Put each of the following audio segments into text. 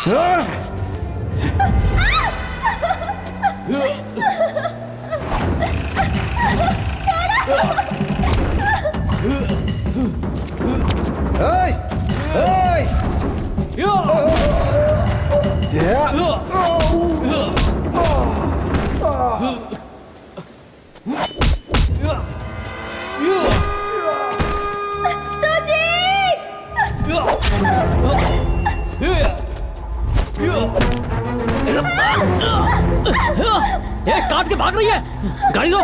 ये काट के भाग रही है, गाड़ी लो।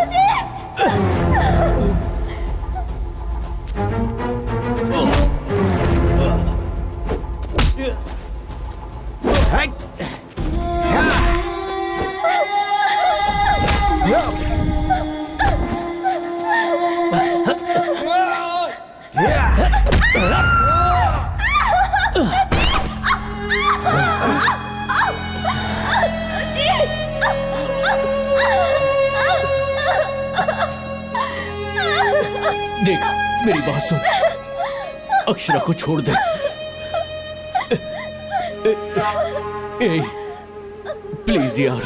देख, मेरी बात सुन, अक्षरा को छोड़ दे। प्लीज यार।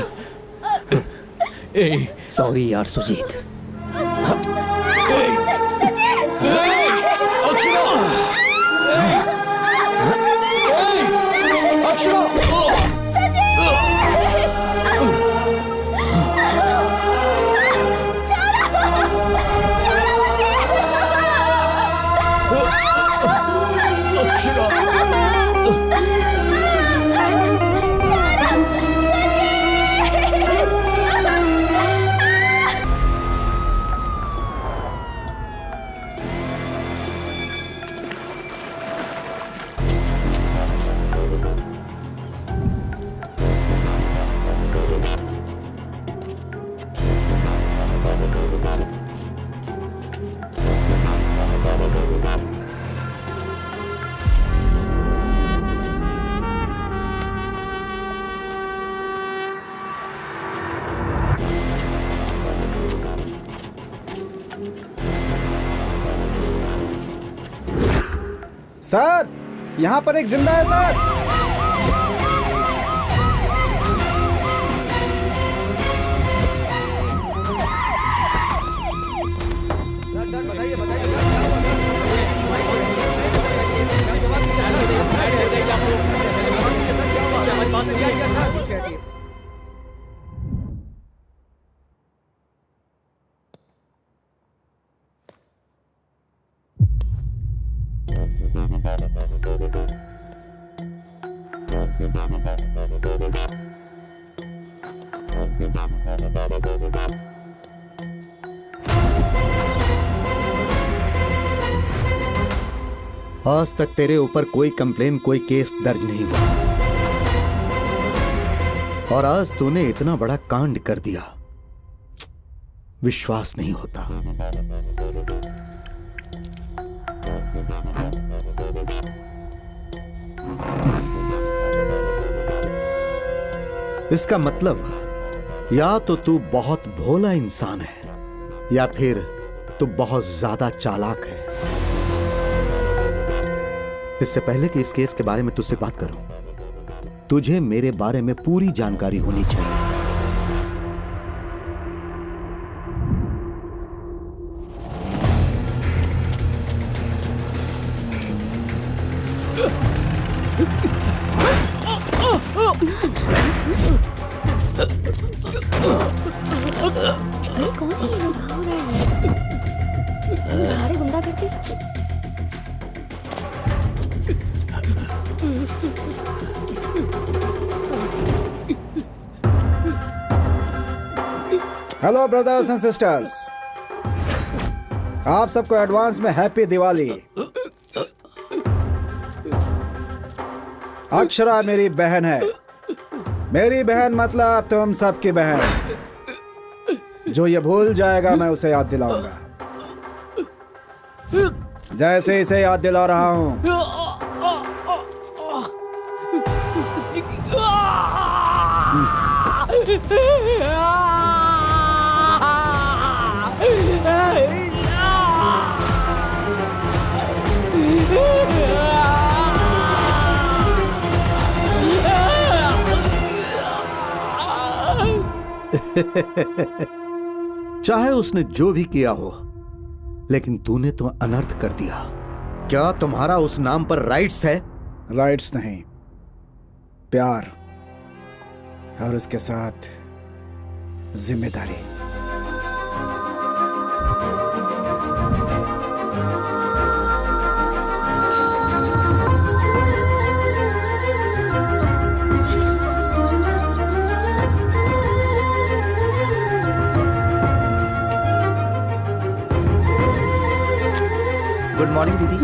सॉरी यार सुजीत। सर, यहाँ पर एक जिंदा है सर। बताइए बताइए। आज तक तेरे ऊपर कोई कंप्लेन, कोई केस दर्ज नहीं हुआ, और आज तूने इतना बड़ा कांड कर दिया। विश्वास नहीं होता। इसका मतलब या तो तू बहुत भोला इंसान है या फिर तू बहुत ज्यादा चालाक है। इससे पहले कि इस केस के बारे में तुझसे बात करूं, तुझे मेरे बारे में पूरी जानकारी होनी चाहिए। कौन है ये लोग भाग रहे हैं? भाड़े गुंडा करते। हेलो ब्रदर्स एंड सिस्टर्स, आप सबको एडवांस में हैप्पी दिवाली। अक्षरा मेरी बहन है। मेरी बहन मतलब तुम सबकी बहन। जो ये भूल जाएगा मैं उसे याद दिलाऊंगा, जैसे इसे याद दिला रहा हूं। चाहे उसने जो भी किया हो, लेकिन तूने तो अनर्थ कर दिया। क्या तुम्हारा उस नाम पर राइट्स है? राइट्स नहीं, प्यार, और उसके साथ जिम्मेदारी। गुड मॉर्निंग दीदी।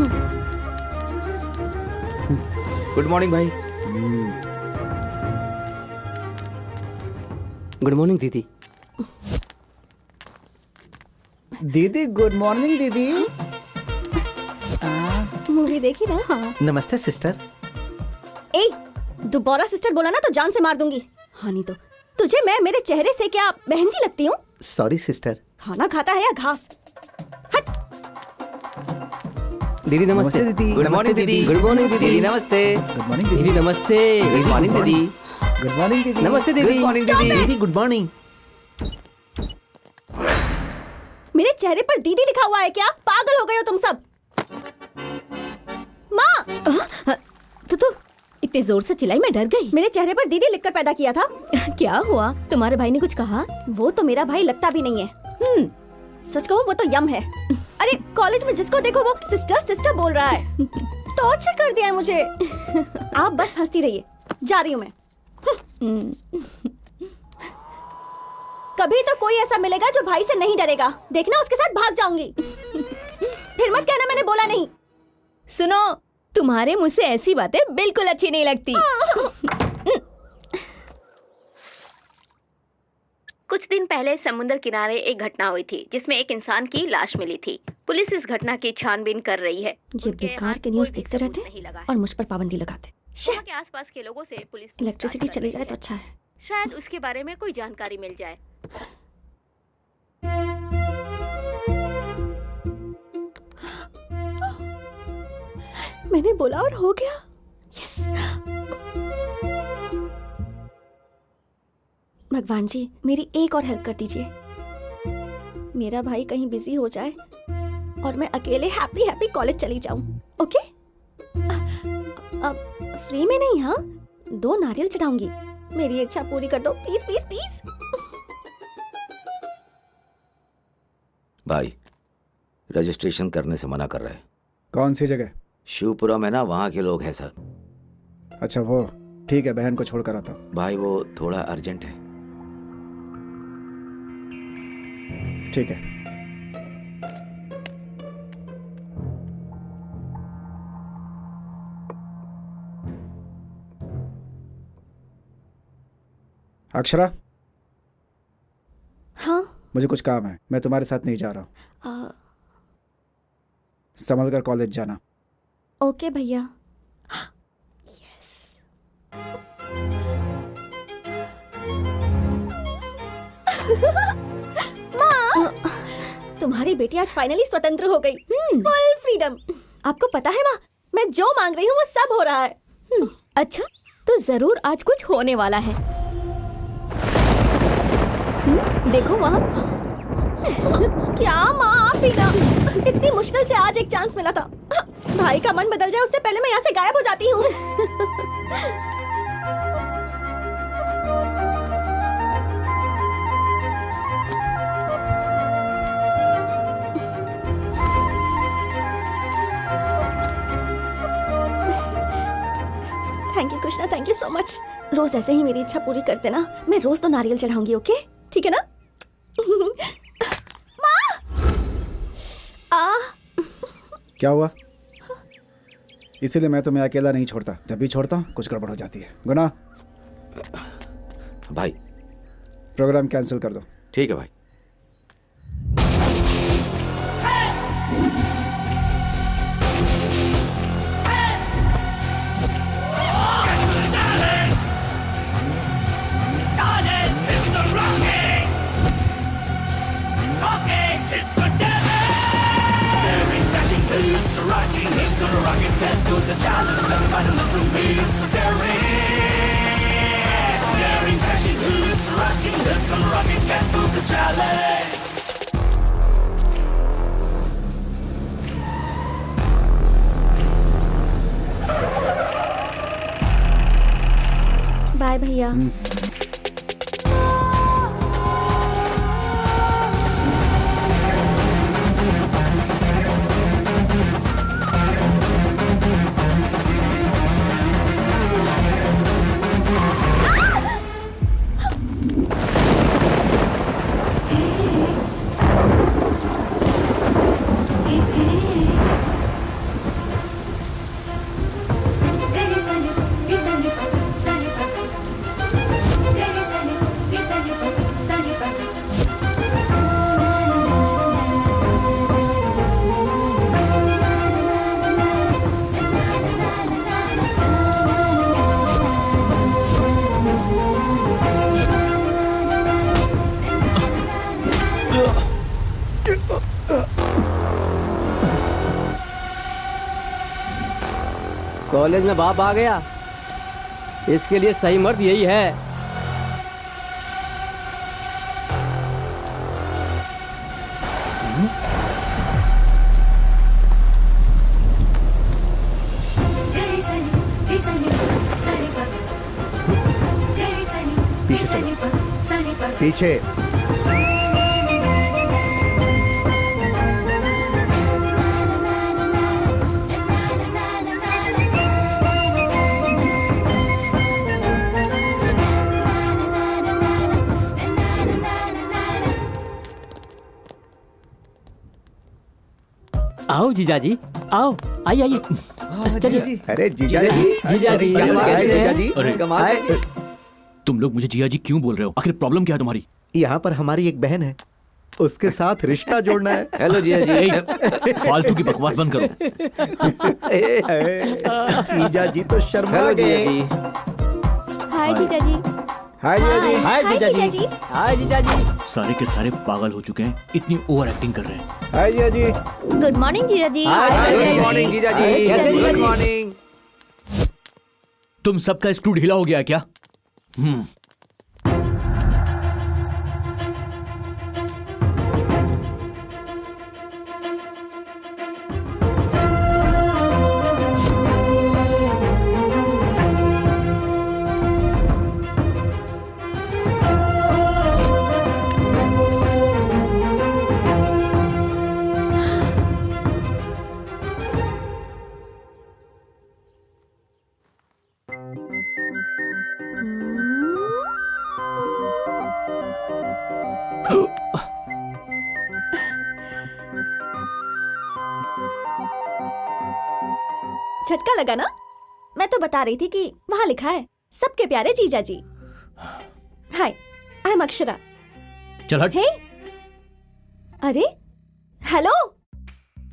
गुड मॉर्निंग भाई। गुड मॉर्निंग दीदी। दीदी गुड मॉर्निंग दीदी। मूवी देखी ना? हाँ। नमस्ते सिस्टर। ए, दोबारा सिस्टर बोला ना तो जान से मार दूंगी। हाँ नहीं तो तुझे मैं मेरे चेहरे से क्या बहन जी लगती हूँ? Sorry sister. खाना खाता है या घास? हट। दीदी नमस्ते। दीदी। गुड मॉर्निंग दीदी। गुड मॉर्निंग दीदी। नमस्ते। गुड मॉर्निंग दीदी दीदी। नमस्ते। गुड मॉर्निंग दीदी। गुड मॉर्निंग दीदी। नमस्ते दीदी। गुड मॉर्निंग Stop दीदी। it! दीदी गुड मॉर्निंग। मेरे चेहरे पर दीदी लिखा हुआ है क्या? पागल हो गए हो तुम सब? माँ! तो इतने जोर से चिल्लाई, मैं डर गई। मेरे चेहरे पर दीदी लिखकर पैदा किया था। क्या हुआ? तुम्हारे भाई ने कुछ कहा? वो तो मेरा भाई लगता भी नहीं है। सच कहूँ वो तो यम है। अरे कॉलेज में जिसको देखो वो सिस्टर सिस्टर बोल रहा है। टॉर्चर कर दिया है मुझे। आप बस हंसती रहिए, जा रही हूँ मैं। कभी तो कोई ऐसा मिलेगा जो भाई से नहीं डरेगा। देखना उसके साथ भाग जाऊंगी। फिर मत कहना मैंने बोला नहीं। सुनो, तुम्हारे मुंह से ऐसी बातें बिल्कुल अच्छी नहीं लगती। कुछ दिन पहले समुद्र किनारे एक घटना हुई थी जिसमें एक इंसान की लाश मिली थी। पुलिस इस घटना की छानबीन कर रही है। ये बेकार के न्यूज़ देखते रहते हैं और मुझ पर पाबंदी लगाते। वहाँ के आसपास के लोगों से पुलिस इलेक्ट्रिसिटी चली जाए तो अच्छा है। शायद उसके बारे में कोई जानकारी मिल जाए। मैंने बोला और हो गया। यस। भगवान जी मेरी एक और हेल्प कर दीजिए। मेरा भाई कहीं बिजी हो जाए और मैं अकेले हैप्पी हैप्पी कॉलेज चली जाऊं। ओके? अब फ्री में नहीं, हाँ 2 नारियल चढ़ाऊंगी। मेरी इच्छा पूरी कर दो प्लीज प्लीज प्लीज। भाई रजिस्ट्रेशन करने से मना कर रहे हैं। कौन सी जगह? शिवपुरा में ना, वहाँ के लोग हैं सर। अच्छा वो ठीक है, बहन को छोड़कर आता हूँ। भाई वो थोड़ा अर्जेंट है। ठीक है। अक्षरा, हाँ मुझे कुछ काम है, मैं तुम्हारे साथ नहीं जा रहा हूँ। संभल कर कॉलेज जाना। ओके भैया। यस। माँ, तुम्हारी बेटी आज फाइनली स्वतंत्र हो गई। Full freedom. आपको पता है माँ, मैं जो मांग रही हूँ वो सब हो रहा है। अच्छा, तो जरूर आज कुछ होने वाला है। देखो वहाँ। क्या माँ, आप भी ना। इतनी मुश्किल से आज एक चांस मिला था। भाई का मन बदल जाए उससे पहले मैं यहाँ से गायब हो जाती हूँ। Thank you Krishna, thank you so much. रोज ऐसे ही मेरी इच्छा पूरी कर देना। मैं रोज तो नारियल चढ़ाऊंगी। ओके ठीक है ना? क्या हुआ? इसीलिए मैं तुम्हें अकेला नहीं छोड़ता। जब भी छोड़ता हूँ कुछ गड़बड़ हो जाती है। गुना, भाई प्रोग्राम कैंसिल कर दो। ठीक है भाई। Daring, passion, who's rocking? Let's come rock it. शुक्रिया। कॉलेज में बाप आ गया, इसके लिए सही मर्द यही है। पीछे चलो, पीछे। आओ जीजाजी, आओ, आइए आइए, चलिए। अरे जीजा जी, जीजा जी, कैसे हैं? जी? अरे आए। तुम लोग मुझे जिया जी क्यों बोल रहे हो? आखिर प्रॉब्लम क्या है तुम्हारी? यहाँ पर हमारी एक बहन है, उसके साथ रिश्ता जोड़ना है। हेलो जिया जी। ए, फालतू की बकवास बंद करो। जीजा जी तो शर्मा हेलो जिया गए। जी। हाय जीजा जी। हाय जीजा जी। हाय जीजा जी। हाय जीजाजी। सारे के सारे पागल हो चुके हैं, इतनी ओवर एक्टिंग कर रहे हैं। हाय जीजा जी। गुड मॉर्निंग जीजा जी। गुड मॉर्निंग जीजा जी। कैसे जीजा गुड जी? मॉर्निंग। तुम सबका स्क्रू ढीला हो गया है क्या? झटका लगा ना? मैं तो बता रही थी कि वहां लिखा है सबके प्यारे जीजा जी। हाय, आई एम अक्षरा। चल हट। हे, अरे हेलो,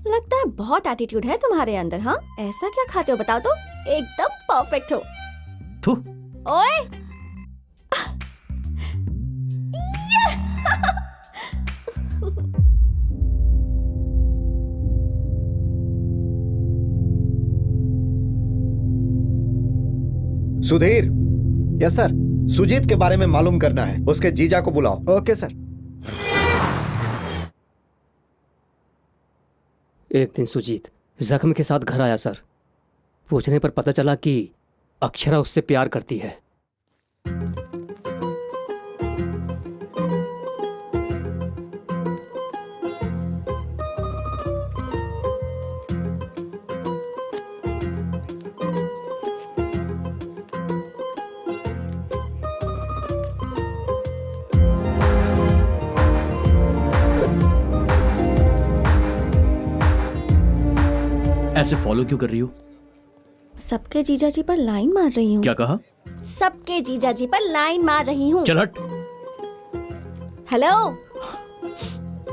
लगता है बहुत एटीट्यूड है तुम्हारे अंदर। हाँ, ऐसा क्या खाते हो बताओ तो? एकदम परफेक्ट हो। थू। ओए सुधीर, यस सर। सुजीत के बारे में मालूम करना है, उसके जीजा को बुलाओ। Okay sir. एक दिन सुजीत जख्म के साथ घर आया सर। पूछने पर पता चला कि अक्षरा उससे प्यार करती है। ऐसे फॉलो क्यों कर रही हो? सबके जीजा जी पर लाइन मार रही हूँ। क्या कहा? सबके जीजा जी पर लाइन मार रही हूँ। चल हट। हेलो,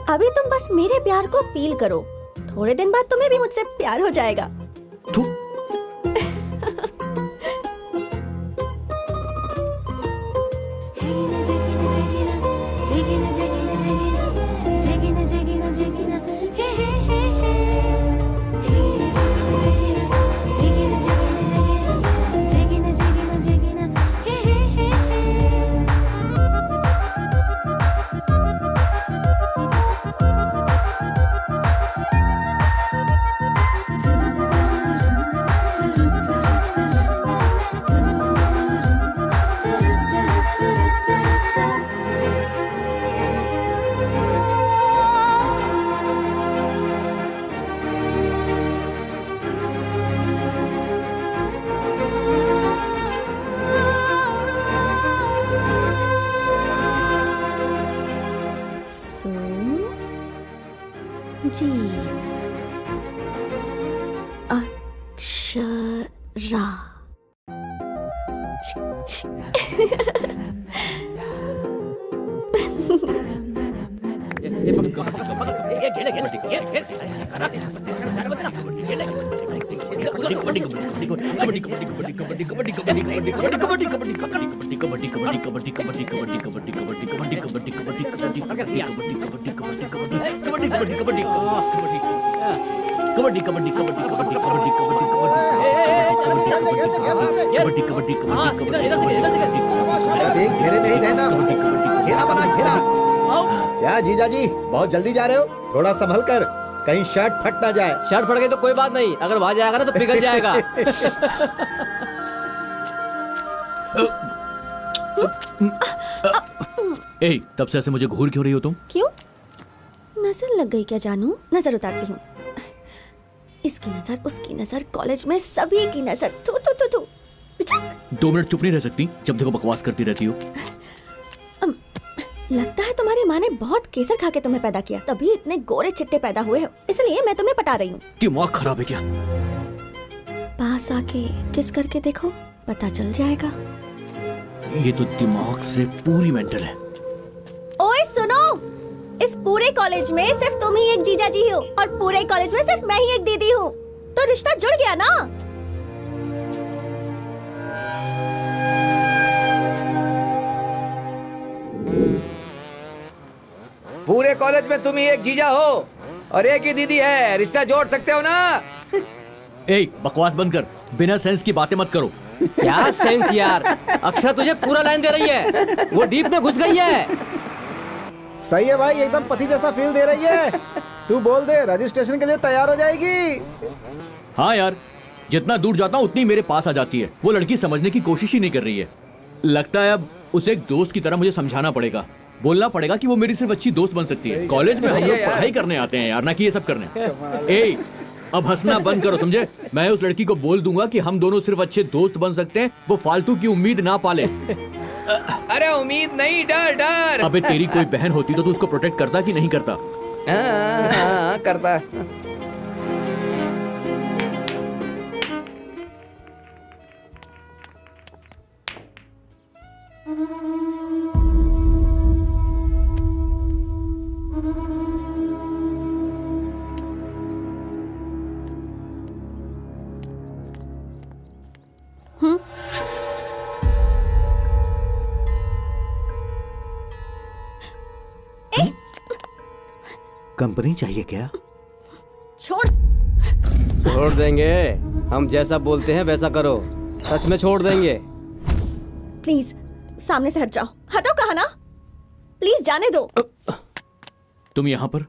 अभी तुम बस मेरे प्यार को फील करो, थोड़े दिन बाद तुम्हें भी मुझसे प्यार हो जाएगा। थू। जी अक्षरा। अरे घेरे में ही रहना, घेरा बना घेरा। क्या जीजा जी बहुत जल्दी जा रहे हो? थोड़ा संभल कर, कहीं शर्ट फट ना जाए। शर्ट फट गई तो कोई बात नहीं, अगर वहां जाएगा ना तो पिघल जाएगा। ए, तब से ऐसे मुझे घूर क्यों रही हो तुम? क्यों? नजर लग गई क्या जानू? नजर उतारती हूँ। इसकी नजर, उसकी नजर, कॉलेज में सभी की नजर। थू थू थू थू। पिचक। 2 मिनट चुप नहीं रह सकती जब देखो बकवास करती रहती हो। लगता है तुम्हारी माँ ने बहुत केसर खा के तुम्हें पैदा किया, तभी इतने गोरे चिट्टे पैदा हुए हो। इसलिए मैं तुम्हें पटा रही हूँ। दिमाग खराब है क्या? पास आके किस करके देखो, पता चल जाएगा। ये तो दिमाग से पूरी मेंटल है। ओए सुनो, इस पूरे कॉलेज में सिर्फ तुम ही एक जीजा जी हो और पूरे कॉलेज में सिर्फ मैं ही एक दीदी हूँ, तो रिश्ता जुड़ गया ना। पूरे कॉलेज में तुम ही एक जीजा हो और एक ही दीदी है, रिश्ता जोड़ सकते हो ना? ए, बकवास बंद कर, बिना सेंस की बातें मत करो। क्या सेंस यार, अक्षरा तुझे पूरा लाइन दे रही है, वो डीप में घुस गई है। सही है भाई, एकदम पति जैसा फील दे रही है। तू बोल दे, रजिस्ट्रेशन के लिए तैयार हो जाएगी। हाँ यार, जितना दूर जाता हूँ उतनी मेरे पास आ जाती है। वो लड़की समझने की कोशिश ही नहीं कर रही है। लगता है अब उसे एक दोस्त की तरह मुझे समझाना पड़ेगा, बोलना पड़ेगा कि वो मेरी सिर्फ अच्छी दोस्त बन सकती है। कॉलेज में हम लोग पढ़ाई करने आते हैं यार, ना कि ये सब करने। ए, अब हंसना बंद करो, समझे? मैं उस लड़की को बोल दूंगा कि हम दोनों सिर्फ अच्छे दोस्त बन सकते हैं, वो फालतू की उम्मीद ना पाले। अरे उम्मीद नहीं, डर डर। अबे तेरी कोई बहन होती तो तू उसको प्रोटेक्ट करता कि नहीं करता? हाँ, करता। कंपनी चाहिए क्या? छोड़। छोड़ देंगे, हम जैसा बोलते हैं वैसा करो, सच में छोड़ देंगे। प्लीज सामने से हट जाओ। हटो कहा ना, प्लीज जाने दो। तुम यहाँ पर?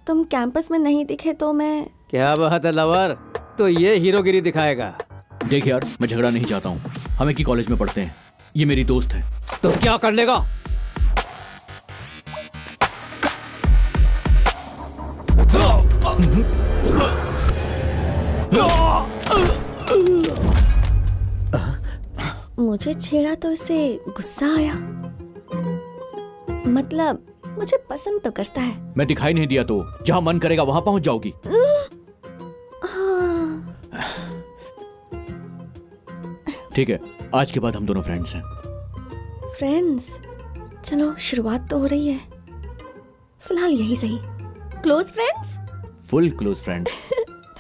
तुम कैंपस में नहीं दिखे तो मैं। क्या बात है लवर, तो ये हीरोगिरी दिखाएगा। देख यार, मैं झगड़ा नहीं चाहता हूँ, हम एक ही कॉलेज में पढ़ते हैं, ये मेरी दोस्त है। तो क्या कर लेगा? मुझे छेड़ा तो इसे गुस्सा आया, मतलब मुझे पसंद तो करता है। मैं दिखाई नहीं दिया तो जहाँ मन करेगा वहाँ पहुँच जाओगी। ठीक है, आज के बाद हम दोनों फ्रेंड्स हैं। फ्रेंड्स? चलो शुरुआत तो हो रही है, फिलहाल यही सही। Close friends? Full close friends.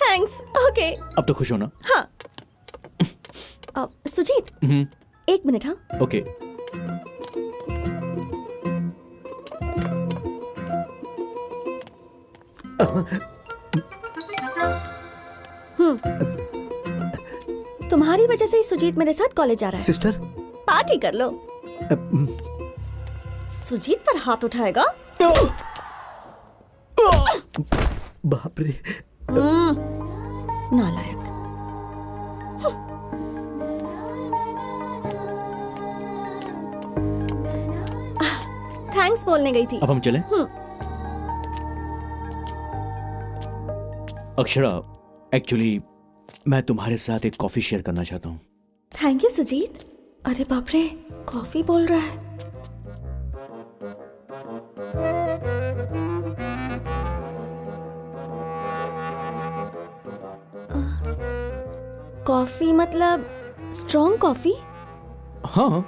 Thanks. Okay. अब तो खुश हो ना? हाँ। सुजीत, एक मिनट। हाँ, ओके। तुम्हारी वजह से ही सुजीत मेरे साथ कॉलेज जा रहा है। सिस्टर, पार्टी कर लो। सुजीत पर हाथ उठाएगा? बाप रे। नालायक। थैंक्स बोलने गई थी। अब हम चलें? अक्षरा, एक्चुअली मैं तुम्हारे साथ एक कॉफी शेयर करना चाहता हूँ। Thank you Sujeet. अरे बाप रे, कॉफी बोल रहा है। कॉफी मतलब स्ट्रॉन्ग कॉफी? हाँ।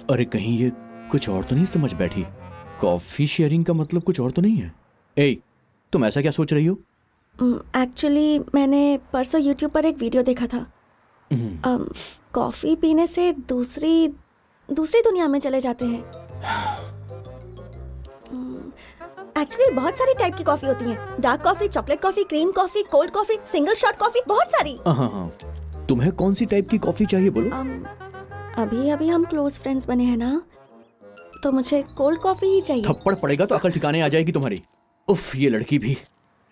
अरे कहीं ये कुछ और तो नहीं समझ बैठी? कॉफी शेयरिंग का मतलब कुछ और तो नहीं है? ए, तुम ऐसा क्या सोच रही हो? एक्चुअली मैंने परसों यूट्यूब पर एक वीडियो देखा था। कॉफी पीने से दूसरी दुनिया में चले जाते हैं। एक्चुअली बहुत सारी टाइप की कॉफी होती है। Dark coffee, chocolate coffee, cream coffee, cold coffee, single shot coffee, बहुत सारी। हाँ, तुम्हें कौन सी टाइप की कॉफी चाहिए बोलो? अभी हम क्लोज फ्रेंड्स बने हैं ना, तो मुझे कोल्ड कॉफी ही चाहिए। थप्पड़ पड़ेगा तो अकल ठिकाने आ जाएगी तुम्हारी। उफ, ये लड़की भी।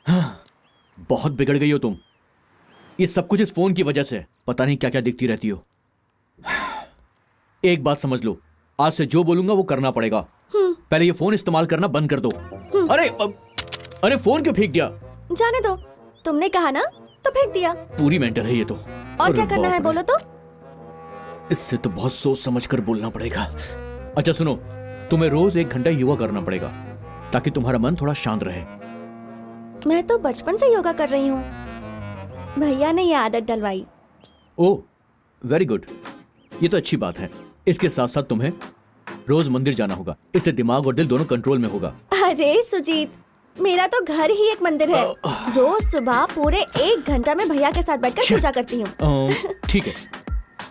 हाँ, बहुत बिगड़ गई हो तुम। ये सब कुछ इस फोन की वजह से। पता नहीं क्या क्या दिखती रहती हो। एक बात समझ लो, आज से जो बोलूंगा वो करना पड़ेगा। पहले ये फोन इस्तेमाल करना बंद कर दो। अरे फोन क्यों फेंक दिया? जाने दो, तुमने कहा ना तो फेंक दिया। पूरी मेंटल है ये तो। और क्या करना है बोलो तो? इससे तो बहुत सोच समझ कर बोलना पड़ेगा। अच्छा सुनो, तुम्हें रोज 1 घंटा योगा करना पड़ेगा ताकि तुम्हारा मन थोड़ा शांत रहे। मैं तो बचपन से योगा कर रही हूँ, भैया ने ये आदत डलवाई। ओह, वेरी गुड। ये तो अच्छी बात है। इसके साथ साथ तुम्हें रोज मंदिर जाना होगा। इससे दिमाग और दिल दोनों कंट्रोल में होगा। अरे सुजीत, मेरा तो घर ही एक मंदिर है। रोज सुबह पूरे 1 घंटा में भैया के साथ बैठकर पूजा करती हूँ। ठीक है,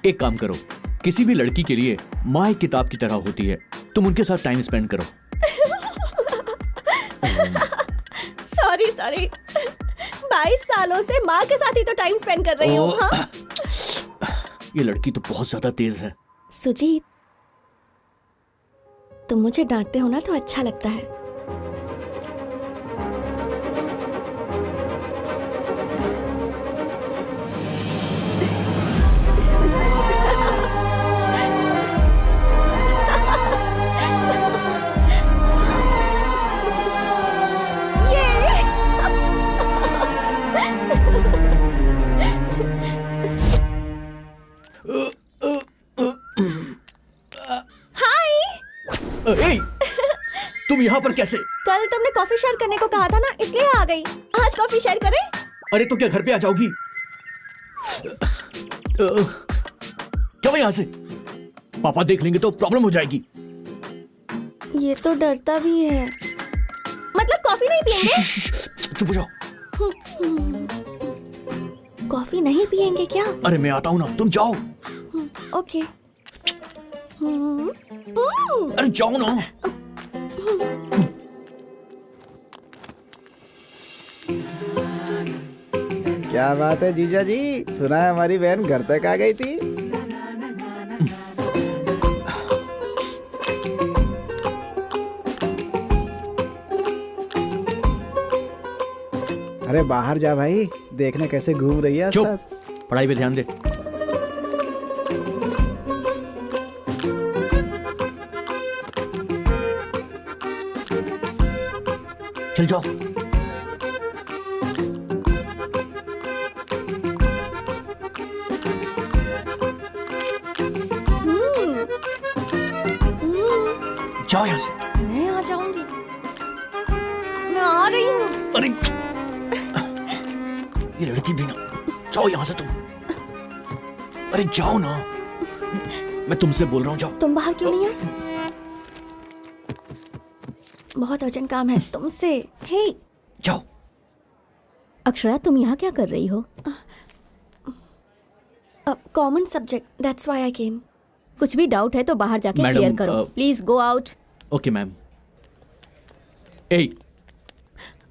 एक काम करो, किसी भी लड़की के लिए माँ एक किताब की तरह होती है। तुम उनके साथ टाइम स्पेंड करो। सॉरी 22 सालों से माँ के साथ ही तो टाइम स्पेंड कर रही हूँ। हाँ? ये लड़की तो बहुत ज्यादा तेज है। सुजीत, तुम मुझे डांटते हो ना तो अच्छा लगता है। तुम यहाँ पर कैसे? कल तुमने कॉफी शेयर करने को कहा था ना, इसलिए आ गई। आज कॉफी शेयर करें? अरे तो क्या घर पे आ जाओगी? क्या यहाँ से? पापा देख लेंगे तो प्रॉब्लम हो जाएगी। ये तो डरता भी है। मतलब कॉफी नहीं पियेंगे? चुप हो जाओ। कॉफी नहीं पियेंगे क्या? अरे मैं आता हूँ ना, तुम जाओ। ओके। अरे जाओ ना। क्या बात है जीजा जी, सुना है हमारी बहन घर तक आ गई थी। अरे बाहर जा भाई, देखने कैसे घूम रही है चुप, आसपास। पढ़ाई पे ध्यान दे। चल जाओ। जाओ यहाँ से। मैं आ जाऊंगी, मैं आ रही हूँ। अरे ये लड़की भी ना, जाओ यहाँ से तुम। अरे जाओ ना, मैं तुमसे बोल रहा हूँ, जाओ। तुम बाहर क्यों नहीं आए? बहुत अर्जेंट काम है तुमसे। हे, जाओ। अक्षरा, तुम यहाँ क्या कर रही हो? Common subject, that's why I came. कुछ भी डाउट है तो बाहर जाके मैडम, क्लियर करो। Please go out. Okay ma'am. ए,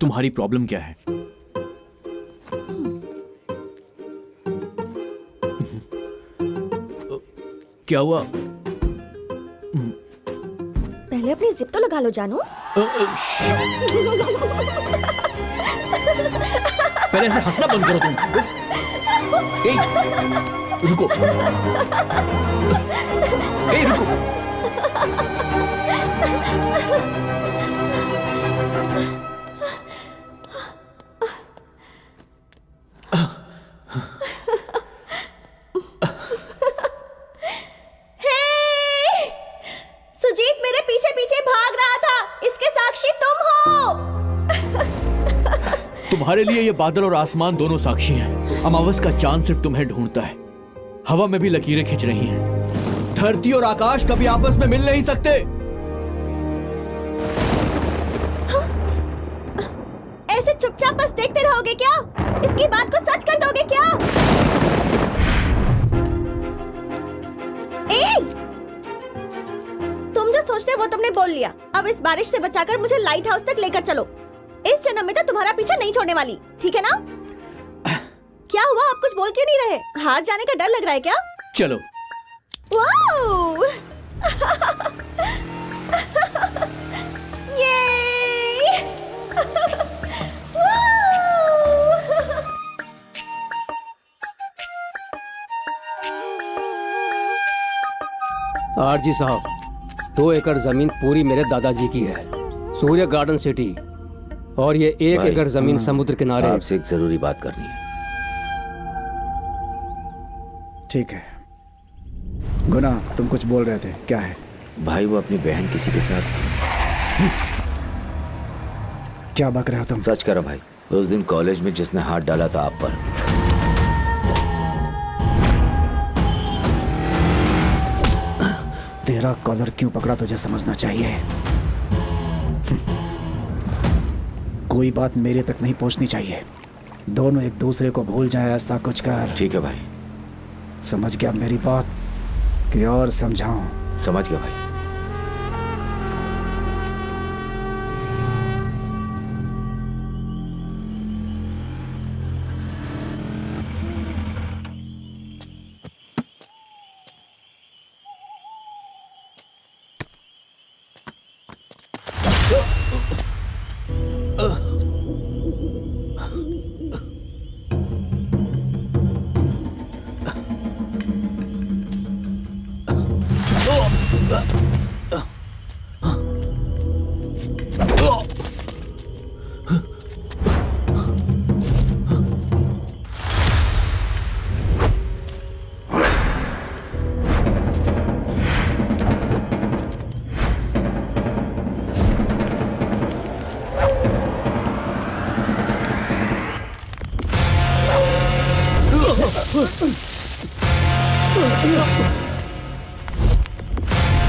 तुम्हारी प्रॉब्लम क्या है? क्या हुआ? पहले अपनी जिप तो लगा लो जानू। पहले ऐसे हंसना बंद करो तुम। ए, रुको। ए, रुको। सुजीत मेरे पीछे पीछे भाग रहा था, इसके साक्षी तुम हो। तुम्हारे लिए ये बादल और आसमान दोनों साक्षी हैं। अमावस का चांद सिर्फ तुम्हें ढूंढता है। हवा में भी लकीरें खिंच रही हैं। धरती और आकाश कभी आपस में मिल नहीं सकते। ऐसे चुपचाप बस देखते रहोगे क्या? इसकी बात को सच कर दोगे क्या? तुम जो सोचते वो तुमने बोल लिया। अब इस बारिश से बचाकर मुझे लाइट हाउस तक लेकर चलो। इस जन्म में तो तुम्हारा पीछा नहीं छोड़ने वाली, ठीक है ना? क्या हुआ, आप कुछ बोल क्यों नहीं रहे? हार जाने का डर लग रहा है क्या? चलो। वाओ! ये! आरजी साहब, 2 एकड़ जमीन पूरी मेरे दादाजी की है, सूर्य गार्डन सिटी। और ये 1 भाई, एकड़ जमीन समुद्र किनारे। आपसे एक जरूरी बात करनी है। ठीक है। गुना, तुम कुछ बोल रहे थे, क्या है? भाई वो अपनी बहन किसी के साथ। क्या बक रहे हो तुम? सच करो भाई, उस दिन कॉलेज में जिसने हाथ डाला था आप पर, तेरा कॉलर क्यों पकड़ा तुझे समझना चाहिए। कोई बात मेरे तक नहीं पहुंचनी चाहिए। दोनों एक दूसरे को भूल जाए, ऐसा कुछ कर। ठीक है भाई। समझ गया मेरी बात कि और समझाऊं? समझ गया भाई।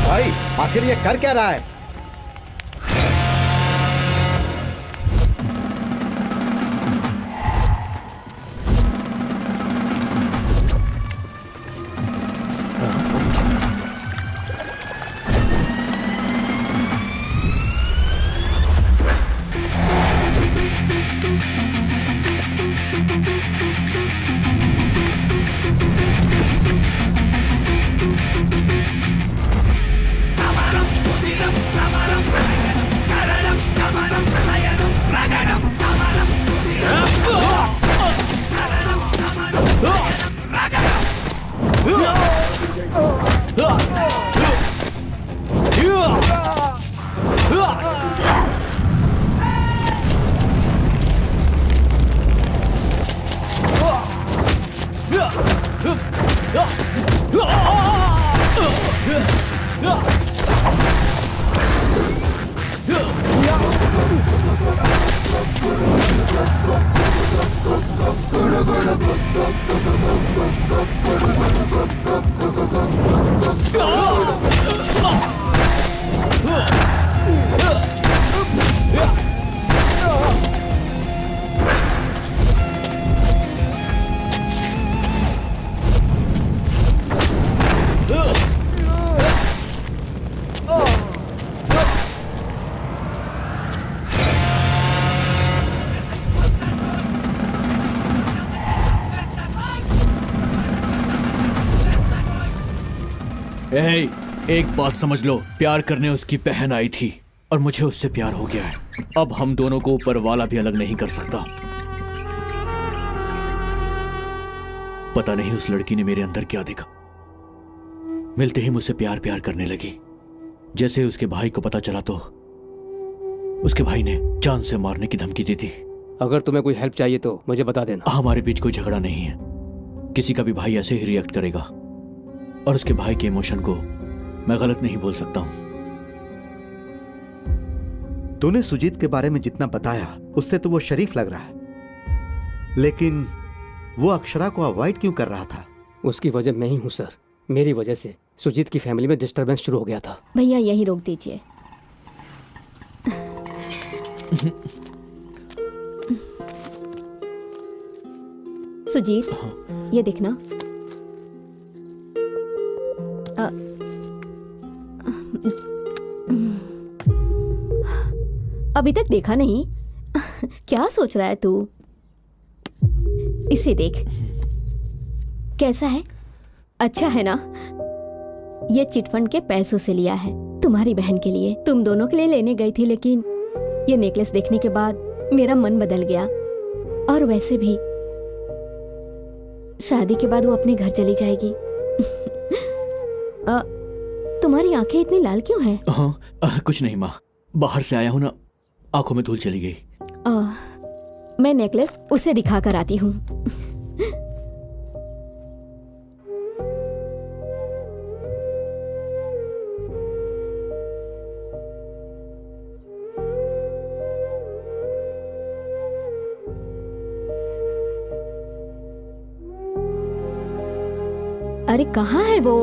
भाई आखिर ये कर क्या रहा है? एक बात समझ लो, प्यार करने उसकी बहन आई थी और मुझे उससे प्यार हो गया है। अब हम दोनों को ऊपर वाला भी अलग नहीं कर सकता। पता नहीं उस लड़की ने मेरे अंदर क्या देखा। मिलते ही मुझसे प्यार प्यार करने लगी। जैसे उसके भाई को पता चला तो उसके भाई ने जान से मारने की धमकी दी थी। अगर तुम्हें कोई हेल्प चाहिए तो मुझे बता देना। हमारे बीच कोई झगड़ा नहीं है। किसी का भी भाई ऐसे ही रिएक्ट करेगा और उसके भाई के इमोशन को मैं गलत नहीं बोल सकता हूं। तूने सुजीत के बारे में जितना बताया उससे तो वो शरीफ लग रहा है, लेकिन वो अक्षरा को अवॉइड क्यों कर रहा था? उसकी वजह मैं ही हूँ सर। मेरी वजह से सुजीत की फैमिली में डिस्टरबेंस शुरू हो गया था। भैया यही रोक दीजिए। सुजीत, ये देखना। अभी तक देखा नहीं? क्या सोच रहा है तू? इसे देख, कैसा है? अच्छा है ना? ये चिटफंड के पैसों से लिया है, तुम्हारी बहन के लिए। तुम दोनों के लिए लेने गई थी, लेकिन ये नेकलेस देखने के बाद मेरा मन बदल गया। और वैसे भी शादी के बाद वो अपने घर चली जाएगी। तुम्हारी आंखें इतनी लाल क्यों हैं? कुछ नहीं माँ, बाहर से आया हूँ ना, आंखों में धूल चली गई। मैं नेकलेस उसे दिखा कर आती हूँ। अरे कहाँ है वो?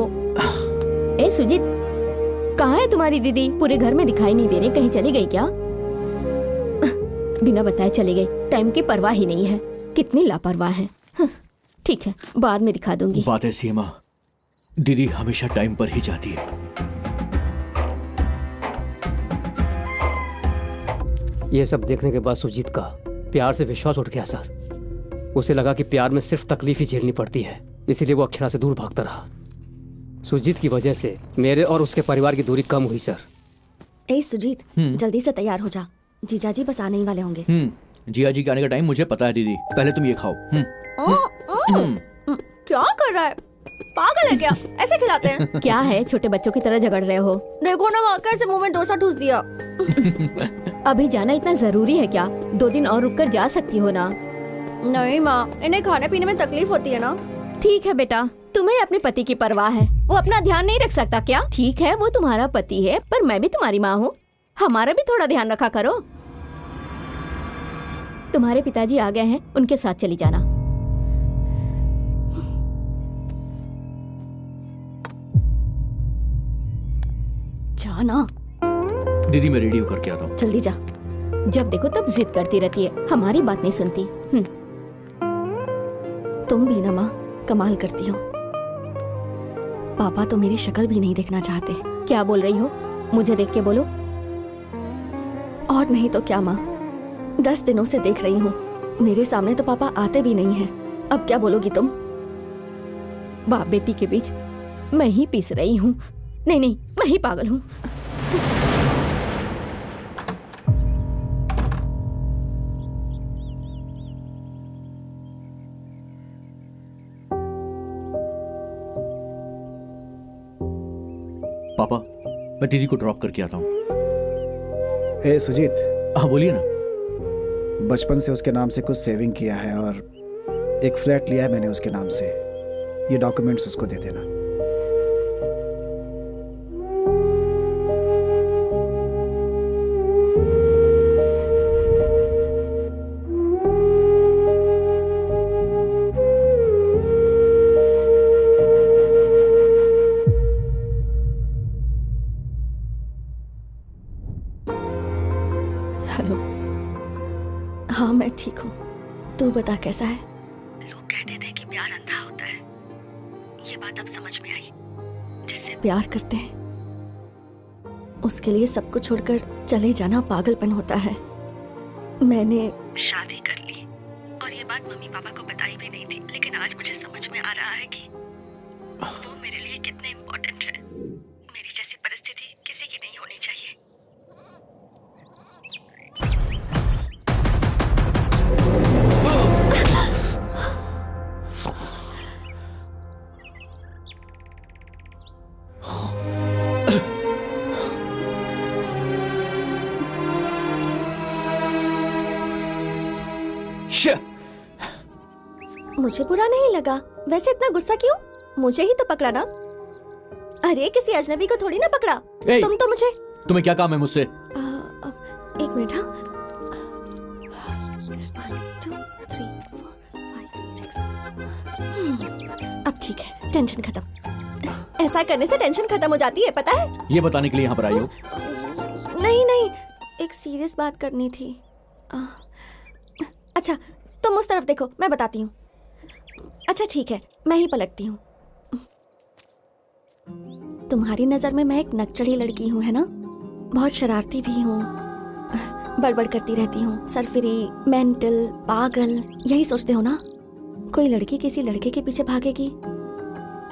ए सुजीत, कहाँ है तुम्हारी दीदी? पूरे घर में दिखाई नहीं दे रही, कहीं चली गई क्या? बिना बताए चली गई, टाइम की परवाह ही नहीं है। कितनी लापरवाह है। ठीक है, बाद में दिखा दूंगी। बात ऐसी है माँ, दीदी हमेशा टाइम पर ही जाती है। ये सब देखने के बाद सुजीत का प्यार से विश्वास उठ गया सर। उसे लगा कि प्यार में सिर्फ तकलीफ ही झेलनी पड़ती है, इसीलिए वो अक्षरा से दूर भागता रहा। सुजीत की वजह से मेरे और उसके परिवार की दूरी कम हुई सर। ए सुजीत, जल्दी से तैयार हो जा, जीजाजी बस आने ही वाले होंगे। जिया जी के आने का टाइम मुझे पता है दीदी, पहले तुम ये खाओ। क्या कर रहा है? पागल है क्या? ऐसे खिलाते हैं? क्या है, छोटे बच्चों की तरह झगड़ रहे हो? देखो ना, वहाँ कैसे मुंह में डोसा ठूस दिया। अभी जाना इतना जरूरी है क्या? 2 दिन और रुक कर जा सकती हो ना? नहीं माँ, इन्हें खाने पीने में तकलीफ होती है ना। ठीक है बेटा, तुम्हें अपने पति की परवाह है, वो अपना ध्यान नहीं रख सकता क्या? ठीक है, वो तुम्हारा पति है, पर मैं भी तुम्हारी माँ हूँ, हमारा भी थोड़ा ध्यान रखा करो। तुम्हारे पिताजी आ गए हैं, उनके साथ चली जाना। जाना। दीदी मैं रेडी होकर के आता हूँ। जल्दी जा। जब देखो तब जिद करती रहती है, हमारी बात नहीं सुनती। तुम भी ना माँ, कमाल करती हो। पापा तो मेरी शक्ल भी नहीं देखना चाहते। क्या बोल रही हो? मुझे देख के बोलो। और नहीं तो क्या माँ, 10 दिनों से देख रही हूँ, मेरे सामने तो पापा आते भी नहीं हैं। अब क्या बोलोगी तुम? बाप बेटी के बीच मैं ही पीस रही हूँ। नहीं नहीं, मैं ही पागल हूँ। पापा, मैं दीदी को ड्रॉप करके आता हूँ। ए सुजीत, हाँ बोलिए ना। बचपन से उसके नाम से कुछ सेविंग किया है और एक फ्लैट लिया है मैंने उसके नाम से। ये डॉक्यूमेंट्स उसको दे देना। हेलो। हाँ मैं ठीक हूँ, तू बता कैसा है? लोग कहते थे कि प्यार अंधा होता है, ये बात अब समझ में आई। जिससे प्यार करते हैं उसके लिए सब कुछ छोड़कर चले जाना पागलपन होता है। मैंने शादी कर ली और ये बात मम्मी पापा को बताई भी नहीं थी, लेकिन आज मुझे समझ में आ रहा है कि वो मेरे लिए कितने इम्पोर्टेंट है। मेरी जैसी परिस्थिति किसी की नहीं होनी चाहिए। मुझे बुरा नहीं लगा, वैसे इतना गुस्सा क्यों? मुझे ही तो पकड़ा ना। अरे किसी अजनबी को थोड़ी ना पकड़ा। तुम तो मुझे। तुम्हें क्या काम है मुझसे? एक मिनट। हाँ, 1 2 3 4 ठीक है, टेंशन खत्म। ऐसा करने से टेंशन खत्म हो जाती है, पता है? ये बताने के लिए यहाँ पर आई हो? नहीं नहीं, एक सीरियस बात करनी थी। अच्छा तुम उस तरफ देखो, मैं बताती हूँ। अच्छा ठीक है, मैं ही पलटती हूँ। तुम्हारी नजर में मैं एक नकचढ़ी लड़की हूँ, है ना? बहुत शरारती भी हूँ, बड़बड़ करती रहती हूँ, सरफिरी, मेंटल, पागल, यही सोचते हो ना? कोई लड़की किसी लड़के के पीछे भागेगी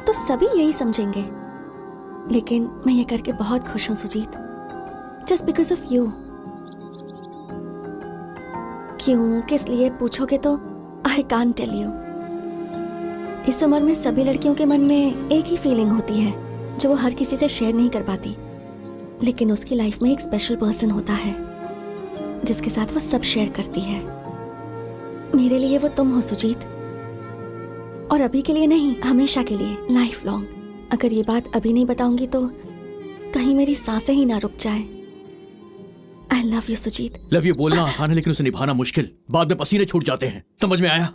तो सभी यही समझेंगे, लेकिन मैं ये करके बहुत खुश हूँ Sujeet, just because of you. क्यों, किस लिए पूछोगे तो आई कांट टेल यू। इस उम्र में सभी लड़कियों के मन में एक ही फीलिंग होती है जो वो हर किसी से शेयर नहीं कर पाती, लेकिन उसकी लाइफ में एक स्पेशल पर्सन होता है जिसके साथ वो सब शेयर करती है। मेरे लिए वो तुम हो सुजीत, और अभी के लिए नहीं, हमेशा के लिए, लाइफ लॉन्ग। अगर ये बात अभी नहीं बताऊंगी तो कहीं मेरी सांसें ही ना रुक जाए। I love you Sujeet. Love you बोलना आसान है, लेकिन उसे निभाना मुश्किल। बाद में पसीने छूट जाते हैं, समझ में आया?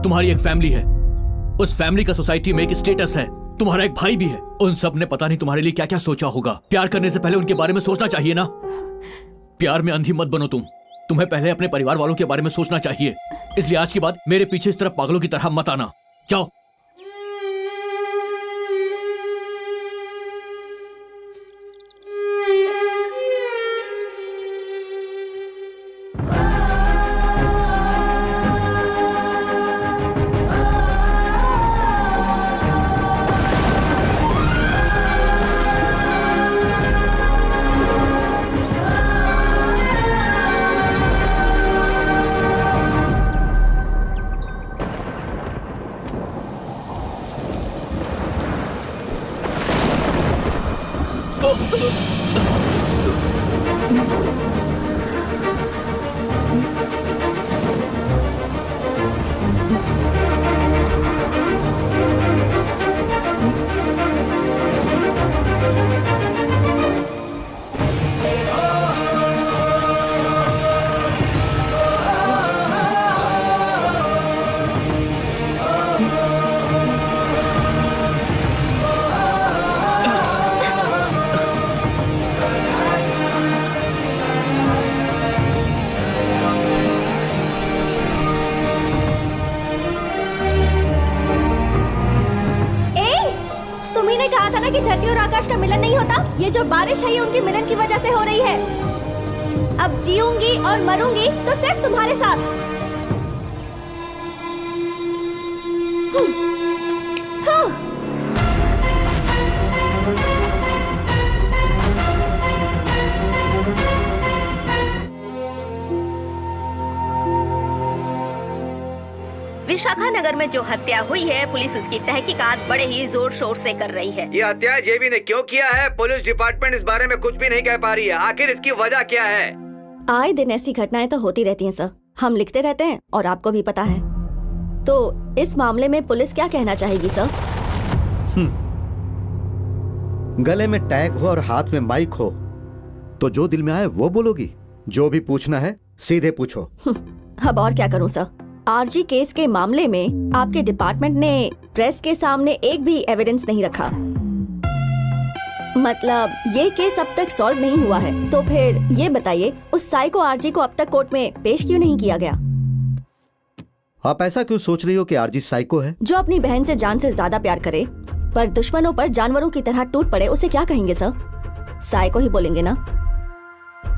तुम्हारी एक फैमिली है, उस फैमिली का सोसाइटी में एक स्टेटस है, तुम्हारा एक भाई भी है। उन सब ने पता नहीं तुम्हारे लिए क्या क्या सोचा होगा। प्यार करने से पहले उनके बारे में सोचना चाहिए ना। प्यार में अंधी मत बनो तुम, तुम्हें पहले अपने परिवार वालों के बारे में सोचना चाहिए। इसलिए आज के बाद मेरे पीछे इस तरह पागलों की तरह मत आना। जाओ। कि धरती और आकाश का मिलन नहीं होता। ये जो बारिश है ये उनके मिलन की वजह से हो रही है। अब जीऊंगी और मरूंगी तो सिर्फ तुम्हारे साथ। हाँ। विशाखानगर में जो हत्या हुई है, पुलिस उसकी तहकीकात बड़े ही जोर शोर से कर रही है। ये हत्या जेबी ने क्यों किया है, पुलिस डिपार्टमेंट इस बारे में कुछ भी नहीं कह पा रही है। आखिर इसकी वजह क्या है? आए दिन ऐसी घटनाएं तो होती रहती हैं सर, हम लिखते रहते हैं और आपको भी पता है। तो इस मामले में पुलिस क्या कहना चाहेगी सर? गले में टैग हो और हाथ में माइक हो तो जो दिल में आए वो बोलोगी। जो भी पूछना है सीधे पूछो। अब और क्या करूं सर? आरजी केस के मामले में आपके डिपार्टमेंट ने प्रेस के सामने एक भी एविडेंस नहीं रखा। मतलब ये केस अब तक सॉल्व नहीं हुआ है। तो फिर ये बताइए उस साइको आरजी को अब तक कोर्ट में पेश क्यों नहीं किया गया? आप ऐसा क्यों सोच रही हो कि आरजी साइको है? जो अपनी बहन से जान से ज्यादा प्यार करे पर दुश्मनों पर जानवरों की तरह टूट पड़े, उसे क्या कहेंगे सर? साइको ही बोलेंगे ना।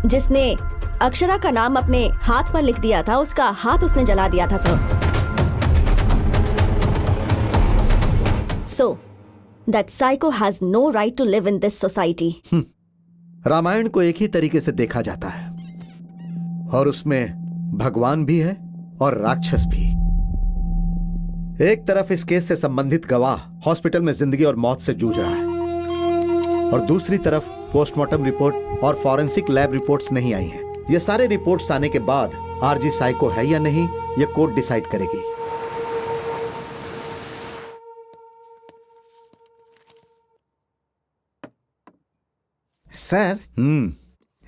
जिसने अक्षरा का नाम अपने हाथ पर लिख दिया था, उसका हाथ उसने जला दिया था sir. So that psycho has no right to live in this society. Ramayana को एक ही तरीके से देखा जाता है और उसमें भगवान भी है और राक्षस भी। एक तरफ इस केस से संबंधित गवाह हॉस्पिटल में जिंदगी और मौत से जूझ रहा है और दूसरी तरफ पोस्टमार्टम रिपोर्ट और फॉरेंसिक लैब रिपोर्ट्स नहीं आई हैं। ये सारे रिपोर्ट्स आने के बाद आरजी साइको है या नहीं ये कोर्ट डिसाइड करेगी। सर,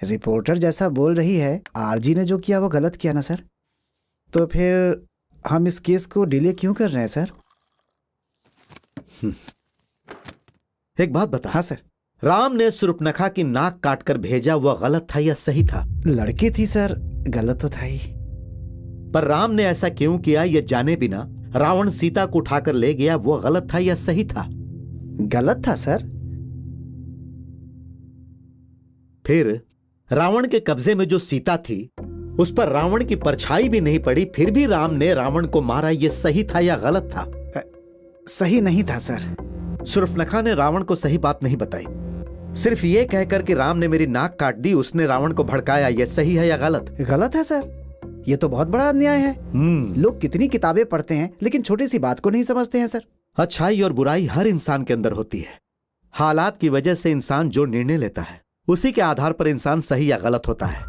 रिपोर्टर जैसा बोल रही है, आरजी ने जो किया वो गलत किया ना सर? तो फिर हम इस केस को डिले क्यों कर रहे हैं सर? एक बात बता। हाँ सर। राम ने सुर्पनखा की नाक काटकर भेजा, वह गलत था या सही था? लड़की थी सर, गलत तो था ही। पर राम ने ऐसा क्यों किया ये जाने बिना रावण सीता को उठाकर ले गया, वो गलत था या सही था? गलत था सर। फिर रावण के कब्जे में जो सीता थी उस पर रावण की परछाई भी नहीं पड़ी, फिर भी राम ने रावण को मारा, ये सही था या गलत था? सही नहीं था सर। सुर्पनखा ने रावण को सही बात नहीं बताई, सिर्फ ये कहकर कि राम ने मेरी नाक काट दी, उसने रावण को भड़काया, ये सही है या गलत? गलत है सर, ये तो बहुत बड़ा अन्याय है। लोग कितनी किताबें पढ़ते हैं लेकिन छोटी सी बात को नहीं समझते हैं सर। अच्छाई और बुराई हर इंसान के अंदर होती है। हालात की वजह से इंसान जो निर्णय लेता है उसी के आधार पर इंसान सही या गलत होता है।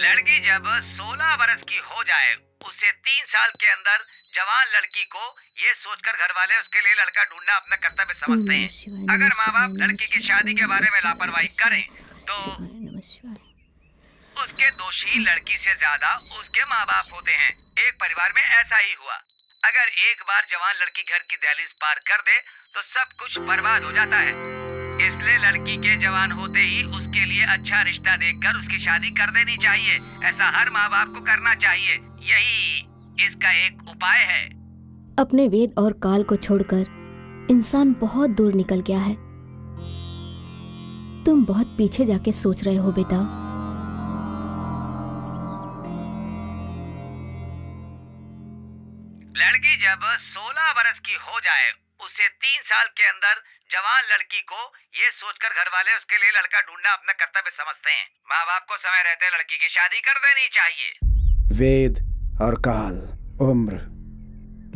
लड़की जब 16 बरस की हो जाए, उसे 3 साल के अंदर जवान लड़की को ये सोचकर घर वाले उसके लिए लड़का ढूंढना अपना कर्तव्य समझते हैं। अगर माँ बाप लड़की की शादी के बारे में लापरवाही करें तो उसके दोषी लड़की से ज्यादा उसके माँ बाप होते हैं। एक परिवार में ऐसा ही हुआ। अगर एक बार जवान लड़की घर की दहलीज पार कर दे तो सब कुछ बर्बाद हो जाता है। इसलिए लड़की के जवान होते ही उसके लिए अच्छा रिश्ता देखकर उसकी शादी कर देनी चाहिए। ऐसा हर माँ बाप को करना चाहिए, यही इसका एक उपाय है। अपने वेद और काल को छोड़कर इंसान बहुत दूर निकल गया है। तुम बहुत पीछे जाके सोच रहे हो बेटा। लड़की जब 16 बरस की हो जाए, उसे 3 साल के अंदर जवान लड़की को ये सोचकर घर वाले उसके लिए लड़का ढूंढना अपना कर्तव्य समझते हैं। माँ बाप को समय रहते लड़की की शादी कर देनी चाहिए। वेद और काल, उम्र,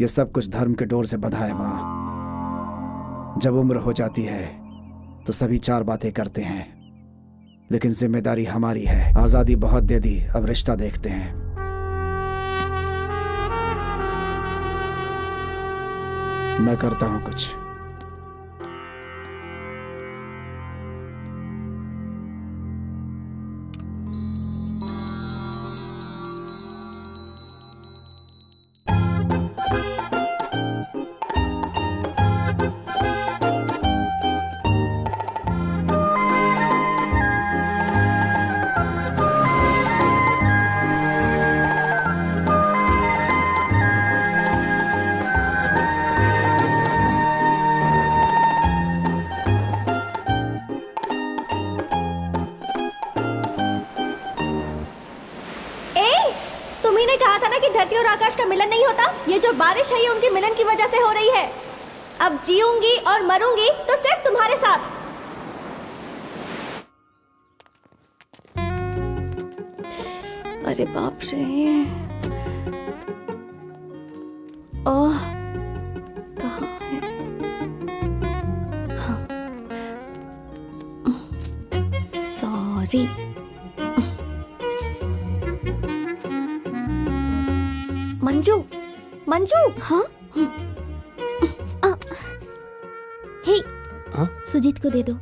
ये सब कुछ धर्म के डोर से बंधा है माँ। जब उम्र हो जाती है तो सभी 4 बातें करते हैं, लेकिन जिम्मेदारी हमारी है। आजादी बहुत दे दी, अब रिश्ता देखते हैं। मैं करता हूं कुछ। धरती और आकाश का मिलन नहीं होता। ये जो बारिश है ये उनके मिलन की वजह से हो रही है। अब जीऊंगी और मरूंगी तो सिर्फ तुम्हारे साथ। अरे बाप रे, ओह कहाँ है? हाँ। सॉरी। मंजू, मंजू। हाँ हे, हाँ? सुजीत को दे दो।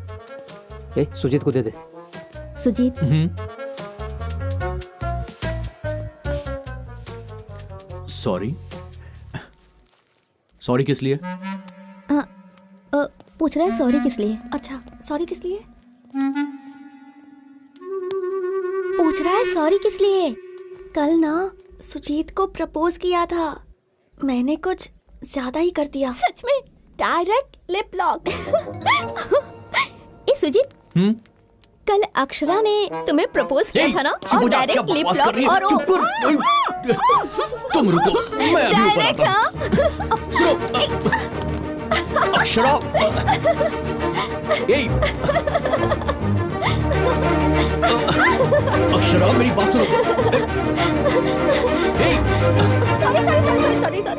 ए, सुजीत को दे दे। सुजीत, सॉरी। सॉरी किस लिए? पूछ रहा है सॉरी किस लिए। अच्छा, सॉरी किस लिए? पूछ रहा है सॉरी किस लिए। कल ना सुजीत को प्रपोज किया था, मैंने कुछ ज्यादा ही कर दिया। सच में? Direct lip lock. ए सुजीत, कल अक्षरा ने तुम्हें प्रपोज किया था ना, और डायरेक्ट लिप लॉक और तुम रुको, मैं अभी ऊपर आता हूं। सुनो अक्षरा, अक्षरा मेरी बात सुनो। सॉरी।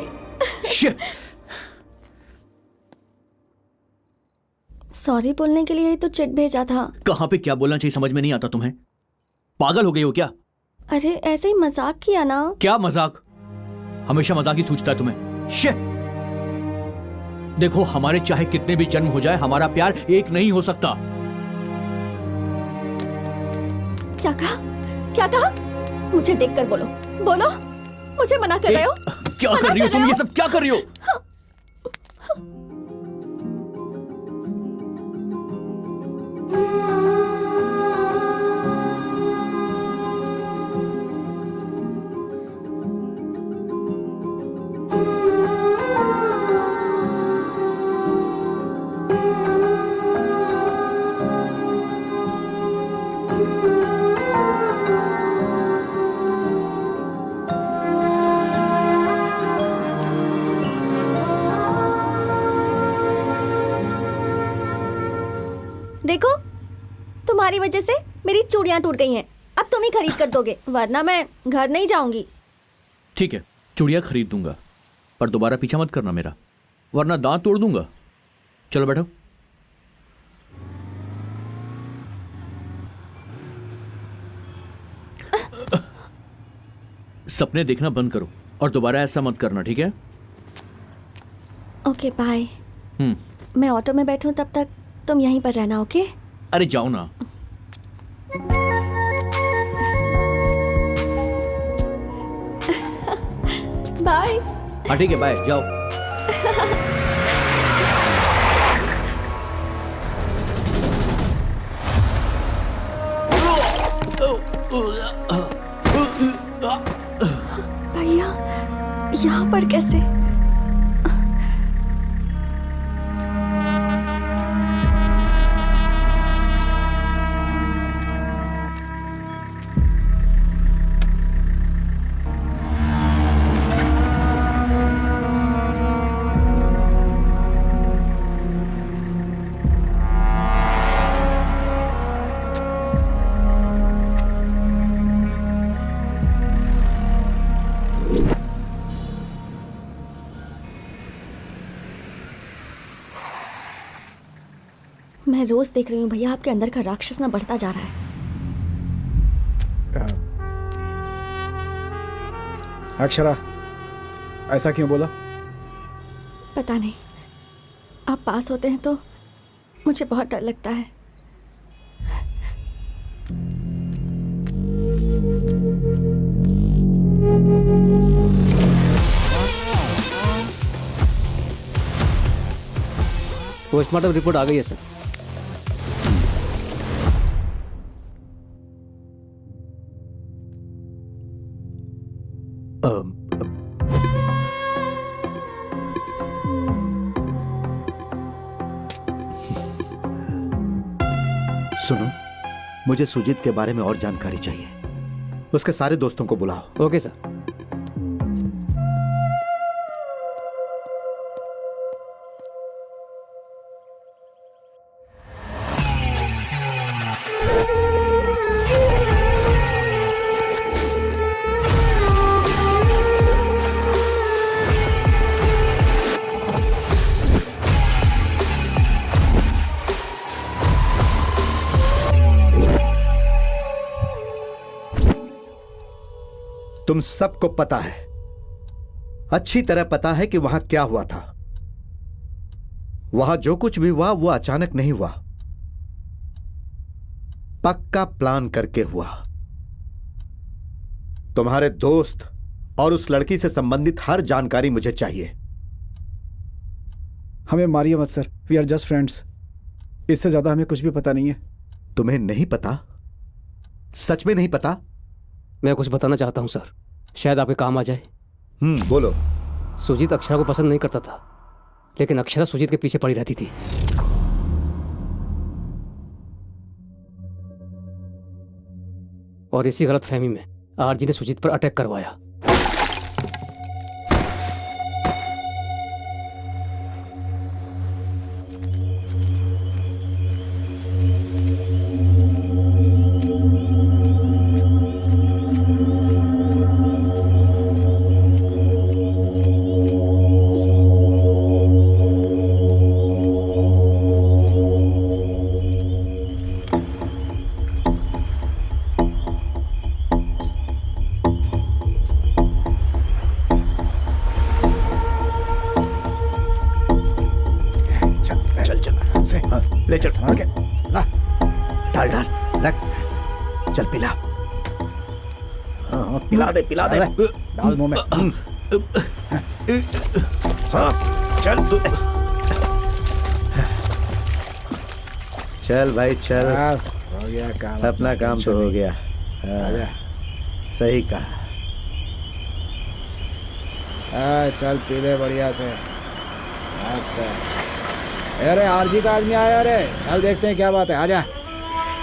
सॉरी बोलने के लिए ही तो चिट भेजा था। कहाँ पे क्या बोलना चाहिए समझ में नहीं आता तुम्हें? पागल हो गई हो क्या? अरे ऐसे ही मजाक किया ना। क्या मजाक? हमेशा मजाक ही सूझता है तुम्हें। शिट! देखो, हमारे चाहे कितने भी जन्म हो जाए, हमारा प्यार एक नहीं हो सकता। क्या कहा? मुझे देखकर बोलो, बोलो, मुझे मना कर रहे हो? क्या कर रही हो तुम? ये सब क्या कर रही हो? देखो, तुम्हारी वजह से मेरी चूड़ियां टूट गई हैं। अब तुम ही खरीद कर दोगे, वरना मैं घर नहीं जाऊंगी। ठीक है, चूड़ियां खरीद दूंगा, पर दोबारा पीछा मत करना मेरा, वरना दांत तोड़ दूंगा। चलो बैठो। सपने देखना बंद करो और दोबारा ऐसा मत करना, ठीक है? Okay bye. मैं ऑटो में बैठूं तब तक तुम यहीं पर रहना, ओके? अरे जाओ ना। बाय। हाँ ठीक है, बाय, जाओ। भैया, यहाँ पर कैसे? मैं रोज देख रही हूँ भैया, आपके अंदर का राक्षस ना बढ़ता जा रहा है। अक्षरा, ऐसा क्यों बोला? पता नहीं, आप पास होते हैं तो मुझे बहुत डर लगता है। पोस्टमार्टम रिपोर्ट आ गई है सर। सुनो, मुझे सुजीत के बारे में और जानकारी चाहिए। उसके सारे दोस्तों को बुलाओ। Okay sir. तुम सबको पता है, अच्छी तरह पता है कि वहां क्या हुआ था। वहां जो कुछ भी हुआ वो अचानक नहीं हुआ, पक्का प्लान करके हुआ। तुम्हारे दोस्त और उस लड़की से संबंधित हर जानकारी मुझे चाहिए। हमें मारिए मत sir, we are just friends. इससे ज्यादा हमें कुछ भी पता नहीं है। तुम्हें नहीं पता? सच में नहीं पता? मैं कुछ बताना चाहता हूं सर, शायद आपके काम आ जाए। बोलो। सुजीत अक्षरा को पसंद नहीं करता था, लेकिन अक्षरा सुजीत के पीछे पड़ी रहती थी। और इसी गलतफहमी में आरजी ने सुजीत पर अटैक करवाया। ले चल, संभाल के ला, डाल डाल रख, चल पिला। हाँ, पिला दे डाल मुंह में। हाँ, चल चल भाई चल, हो गया काम, अपना काम तो हो गया। आजा। सही कहा। चल पी ले बढ़िया से, मस्त है। अरे आरजी का आदमी आया रे, चल देखते हैं क्या बात है, आजा।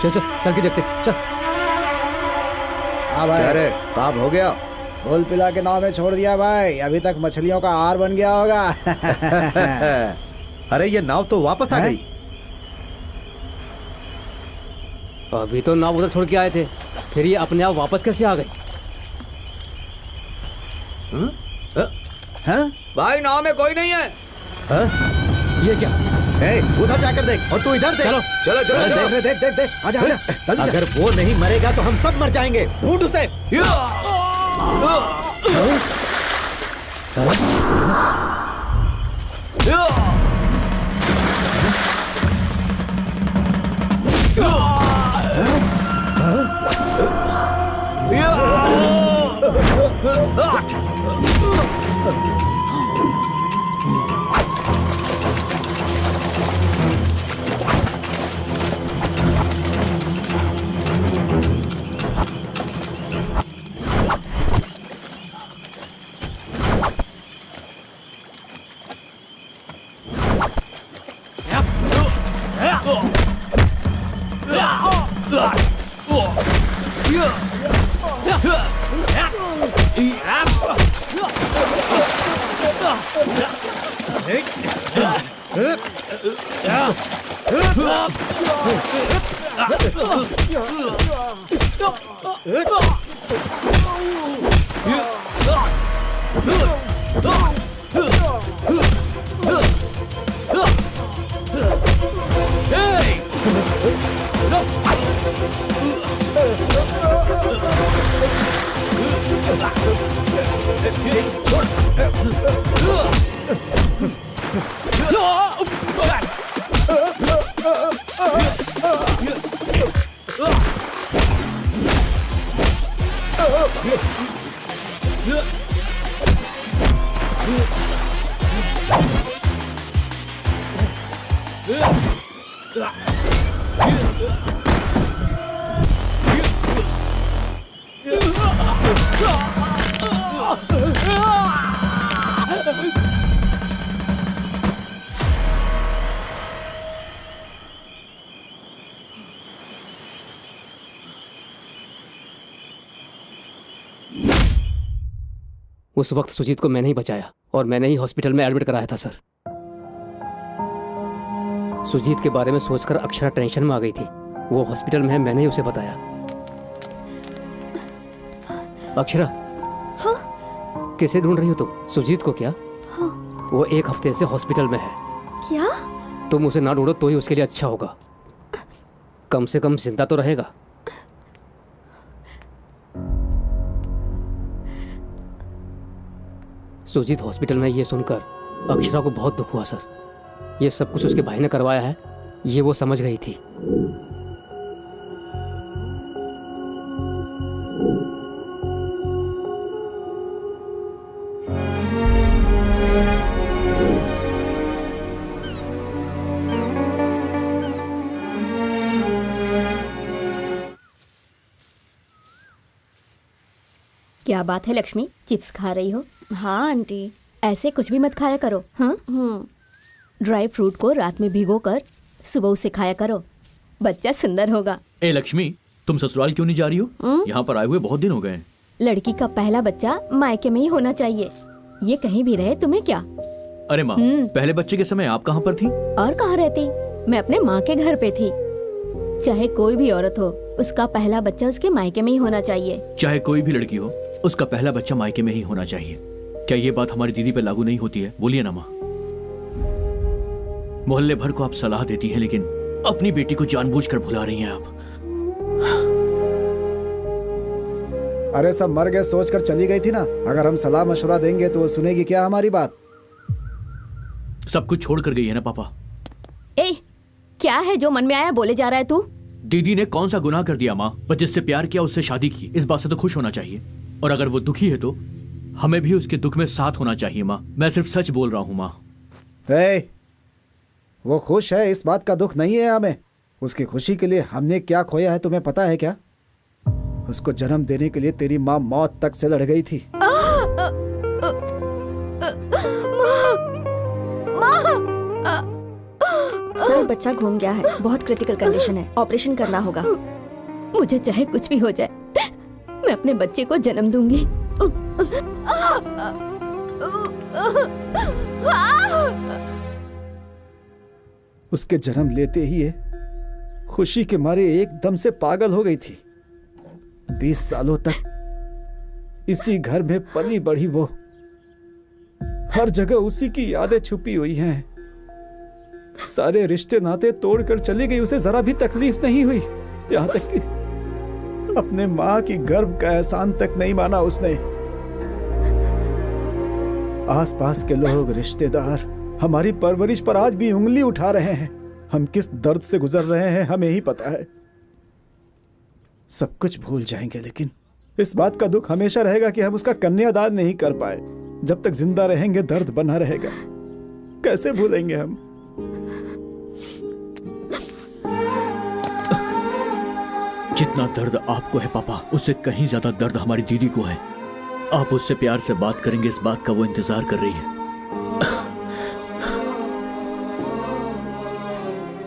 चल चल चल के देखते, चल। हाँ भाई, अरे काम हो गया। भूल पिला के नाव में छोड़ दिया भाई, अभी तक मछलियों का आहार बन गया होगा। अरे ये नाव तो वापस आ हैं? गई। अभी तो नाव उधर छोड़ के आए थे, फिर ये अपने आप वापस कैसे आ गई? हाँ? भाई नाव में कोई नहीं है। ये क्या? उधर जाकर देख, और तू इधर देख। चलो चलो चलो देख चलो। रे, देख, आजा जल्दी अगर वो नहीं मरेगा तो हम सब मर जाएंगे। ढूंढ उसे। उस वक्त सुजीत को मैंने ही बचाया और मैंने ही हॉस्पिटल में एडमिट कराया था सर। सुजीत के बारे में सोचकर अक्षरा टेंशन में आ गई थी। वो हॉस्पिटल में है, मैंने ही उसे बताया। अक्षरा, हाँ? किसे ढूंढ रही हो तुम? सुजीत को क्या? हाँ। वो 1 हफ्ते से हॉस्पिटल में है। क्या? तुम उसे ना ढूंढो तो ही उसके लिए अच्छा होगा। कम से कम जिंदा तो रहेगा। सुजीत हॉस्पिटल में ये सुनकर अक्षरा को बहुत दुख हुआ सर। ये सब कुछ उसके भाई ने करवाया है, ये वो समझ गई थी। क्या बात है लक्ष्मी, चिप्स खा रही हो? हाँ आंटी। ऐसे कुछ भी मत खाया करो। हाँ, ड्राई फ्रूट को रात में भिगोकर सुबह उसे खाया करो, बच्चा सुंदर होगा। ए लक्ष्मी, तुम ससुराल क्यों नहीं जा रही हो? यहाँ पर आए हुए बहुत दिन हो गए हैं। लड़की का पहला बच्चा मायके में ही होना चाहिए। ये कहीं भी रहे तुम्हें क्या? अरे माँ, पहले बच्चे के समय आप कहाँ पर थी? और कहाँ रहती? मैं अपने माँ के घर पे थी। चाहे कोई भी औरत हो, उसका पहला बच्चा उसके मायके में ही होना चाहिए। चाहे कोई भी लड़की हो, उसका पहला बच्चा मायके में ही होना चाहिए। क्या ये बात हमारी दीदी पे लागू नहीं होती है? बोलिए ना माँ। मोहल्ले भर को आप सलाह देती हैं, लेकिन अपनी बेटी को जानबूझकर भुला रही हैं आप। अरे सब मर गए सोचकर चली गई थी ना। अगर हम सलाह मशवरा देंगे तो वो सुनेगी क्या हमारी बात? सब कुछ छोड़ कर गई है ना पापा। ए, क्या है जो मन में आया बोले जा रहा है तू? दीदी ने कौन सा गुनाह कर दिया माँ? बस जिससे प्यार किया उससे शादी की, इस बात से तो खुश होना चाहिए। और अगर वो दुखी है तो हमें भी उसके दुख में साथ होना चाहिए माँ। मैं सिर्फ सच बोल रहा हूँ माँ। ए, वो खुश है, इस बात का दुख नहीं है हमें। उसकी खुशी के लिए हमने क्या खोया है तुम्हें पता है क्या? उसको जन्म देने के लिए तेरी माँ मौत तक से लड़ गई थी। सर बच्चा घूम गया है, बहुत क्रिटिकल कंडीशन है, ऑपरेशन करना होगा। मुझे चाहे कुछ भी हो जाए, मैं अपने बच्चे को जन्म दूंगी। उसके जन्म लेते ही ये खुशी के मारे एकदम से पागल हो गई थी। 20 सालों तक इसी घर में पली बढ़ी वो, हर जगह उसी की यादें छुपी हुई हैं। सारे रिश्ते नाते तोड़कर चली गई, उसे जरा भी तकलीफ नहीं हुई। यहाँ तक कि अपने माँ की गर्भ का एहसान तक नहीं माना उसने। आसपास के लोग, रिश्तेदार हमारी परवरिश पर आज भी उंगली उठा रहे हैं। हम किस दर्द से गुजर रहे हैं हमें ही पता है। सब कुछ भूल जाएंगे, लेकिन इस बात का दुख हमेशा रहेगा कि हम उसका कन्यादान नहीं कर पाए। जब तक जिंदा रहेंगे दर्द बना रहेगा। कैसे भूलेंगे हम? जितना दर्द आपको है पापा, उससे कहीं ज्यादा दर्द हमारी दीदी को है। आप उससे प्यार से बात करेंगे, इस बात का वो इंतजार कर रही है।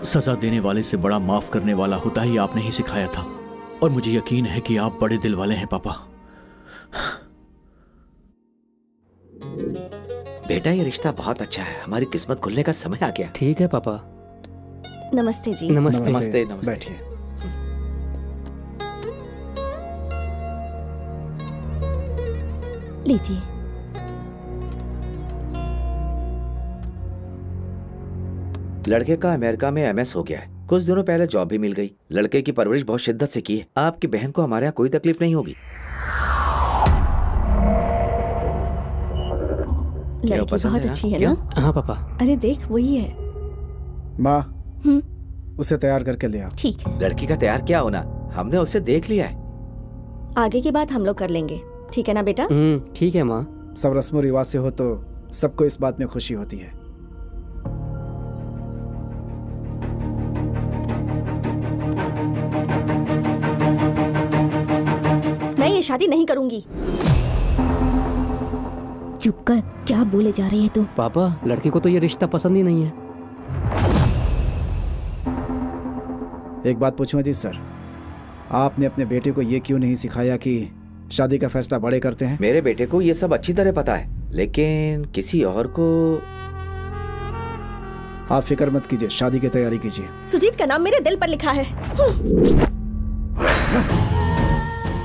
सजा देने वाले से बड़ा माफ करने वाला होता ही आपने ही सिखाया था, और मुझे यकीन है कि आप बड़े दिल वाले हैं पापा। बेटा ये रिश्ता बहुत अच्छा है, हमारी किस्मत खुलने का समय आ गया। ठीक है पापा। नमस्ते जी। नमस्ते। नमस्ते नमस्ते। बैठिए। लीजिए। लड़के का अमेरिका में एमएस हो गया है, कुछ दिनों पहले जॉब भी मिल गई। लड़के की परवरिश बहुत शिद्दत से की है। आपकी बहन को हमारे यहाँ कोई तकलीफ नहीं होगी। लड़की पसंद बहुत है अच्छी ना? है ना? हाँ पापा। अरे देख वही है। माँ, हम्म, उसे तैयार करके ले आओ। ठीक है। लड़की का तैयार क्या होना, हमने उसे देख लिया है। आगे की बात हम लोग कर लेंगे, ठीक है ना बेटा? ठीक है माँ। सब रस्म रिवाज से हो तो सबको इस बात में खुशी होती है। मैं ये शादी नहीं करूंगी। चुप कर, क्या बोले जा रही है तू? पापा, लड़की को तो ये रिश्ता पसंद ही नहीं है। एक बात पूछूं अजीत सर, आपने अपने बेटे को ये क्यों नहीं सिखाया कि शादी का फैसला बड़े करते हैं? मेरे बेटे को ये सब अच्छी तरह पता है, लेकिन किसी और को। आप फिक्र मत कीजिए, शादी की तैयारी कीजिए। सुजीत का नाम मेरे दिल पर लिखा है।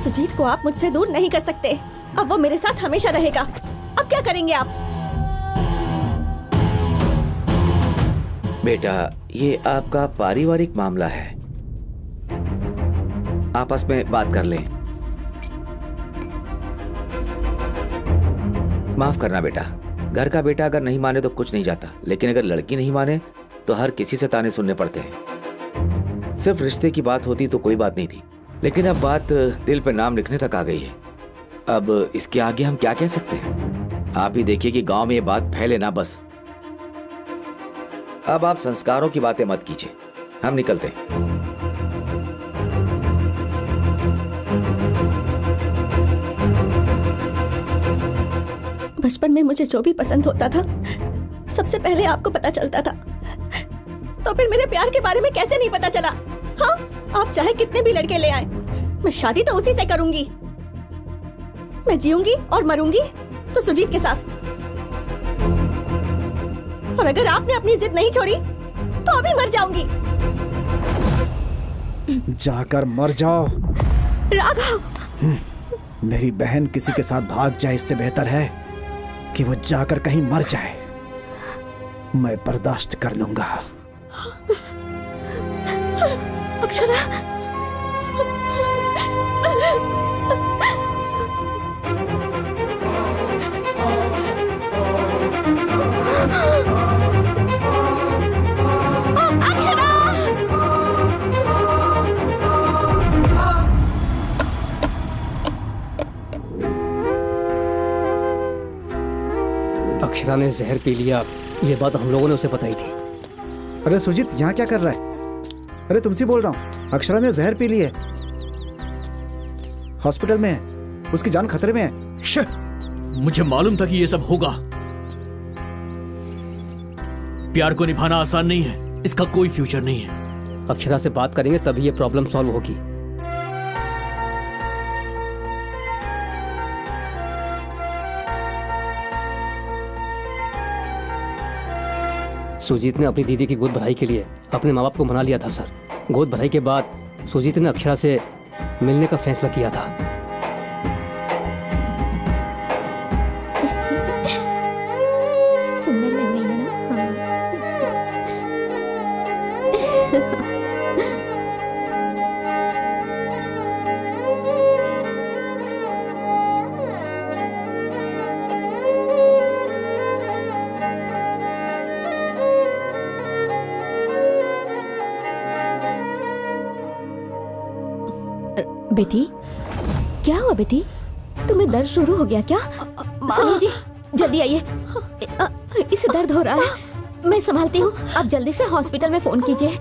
सुजीत को आप मुझसे दूर नहीं कर सकते। अब वो मेरे साथ हमेशा रहेगा। अब क्या करेंगे आप? बेटा ये आपका पारिवारिक मामला है, आपस में बात कर लें। माफ करना बेटा, घर का बेटा अगर नहीं माने तो कुछ नहीं जाता, लेकिन अगर लड़की नहीं माने तो हर किसी से ताने सुनने पड़ते हैं। सिर्फ रिश्ते की बात होती तो कोई बात नहीं थी, लेकिन अब बात दिल पे नाम लिखने तक आ गई है। अब इसके आगे हम क्या कह सकते हैं? आप ही देखिए कि गांव में ये बात फैले ना बस। अब आप संस्कारों की बातें मत कीजिए, हम निकलते हैं। बचपन में मुझे जो भी पसंद होता था सबसे पहले आपको पता चलता था, तो फिर मेरे प्यार के बारे में कैसे नहीं पता चला? हाँ, आप चाहे कितने भी लड़के ले आए, मैं शादी तो उसी से करूंगी। मैं जीऊंगी और मरूंगी तो सुजीत के साथ। और अगर आपने अपनी जिद नहीं छोड़ी तो अभी मर जाऊंगी। जाकर मर जाओ। राघव, मेरी बहन किसी के साथ भाग जाए, इससे बेहतर है कि वो जाकर कहीं मर जाए। मैं बर्दाश्त कर लूंगा। अक्षरा, अक्षरा ने जहर पी लिया, ये बात हम लोगों ने उसे बताई थी। अरे सुजीत, यहाँ क्या कर रहा है? अरे तुमसे बोल रहा हूँ, अक्षरा ने जहर पी ली है, हॉस्पिटल में है, उसकी जान खतरे में है। शे, मुझे मालूम था कि ये सब होगा। प्यार को निभाना आसान नहीं है, इसका कोई फ्यूचर नहीं है। अक्षरा से बात करेंगे तभी ये प्रॉब्लम सॉल्व होगी। सुजीत ने अपनी दीदी की गोद भराई के लिए अपने माँ बाप को मना लिया था सर। गोद भराई के बाद सुजीत ने अक्षरा से मिलने का फैसला किया था। सुंदर लग रही है ना? बेटी, क्या हुआ बेटी? तुम्हें दर्द शुरू हो गया क्या? सुनो जी, जल्दी आइए। इसे दर्द हो रहा है, मैं संभालती हूँ। आप जल्दी से हॉस्पिटल में फोन कीजिए।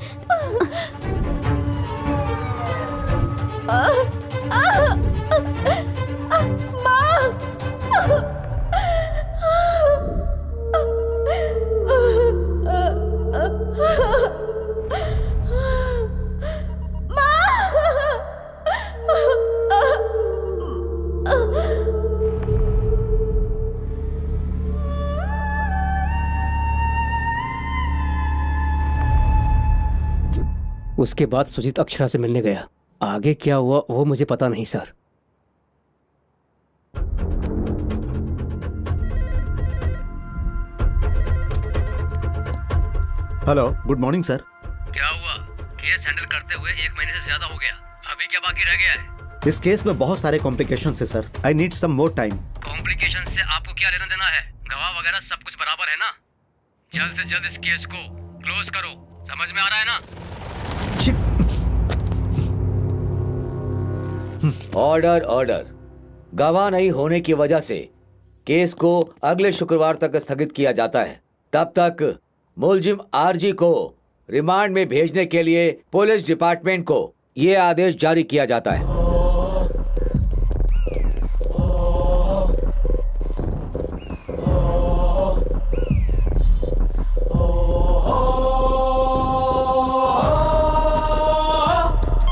उसके बाद सुजीत अक्षरा से मिलने गया। आगे क्या हुआ वो मुझे पता नहीं sir. Hello, good morning sir. क्या हुआ? केस हैंडल करते हुए 1 महीने से ज्यादा हो गया, अभी क्या बाकी रह गया है? इस केस में बहुत सारे कॉम्प्लिकेशन है sir. I need some more time. Complication से आपको क्या लेना देना है? गवाह वगैरह सब कुछ बराबर है ना? जल्द से जल्द इस केस को क्लोज करो, समझ में आ रहा है ना? Order order. गवाह नहीं होने की वजह से केस को अगले शुक्रवार तक स्थगित किया जाता है। तब तक मुलजिम आरजी को रिमांड में भेजने के लिए पुलिस डिपार्टमेंट को यह आदेश जारी किया जाता है।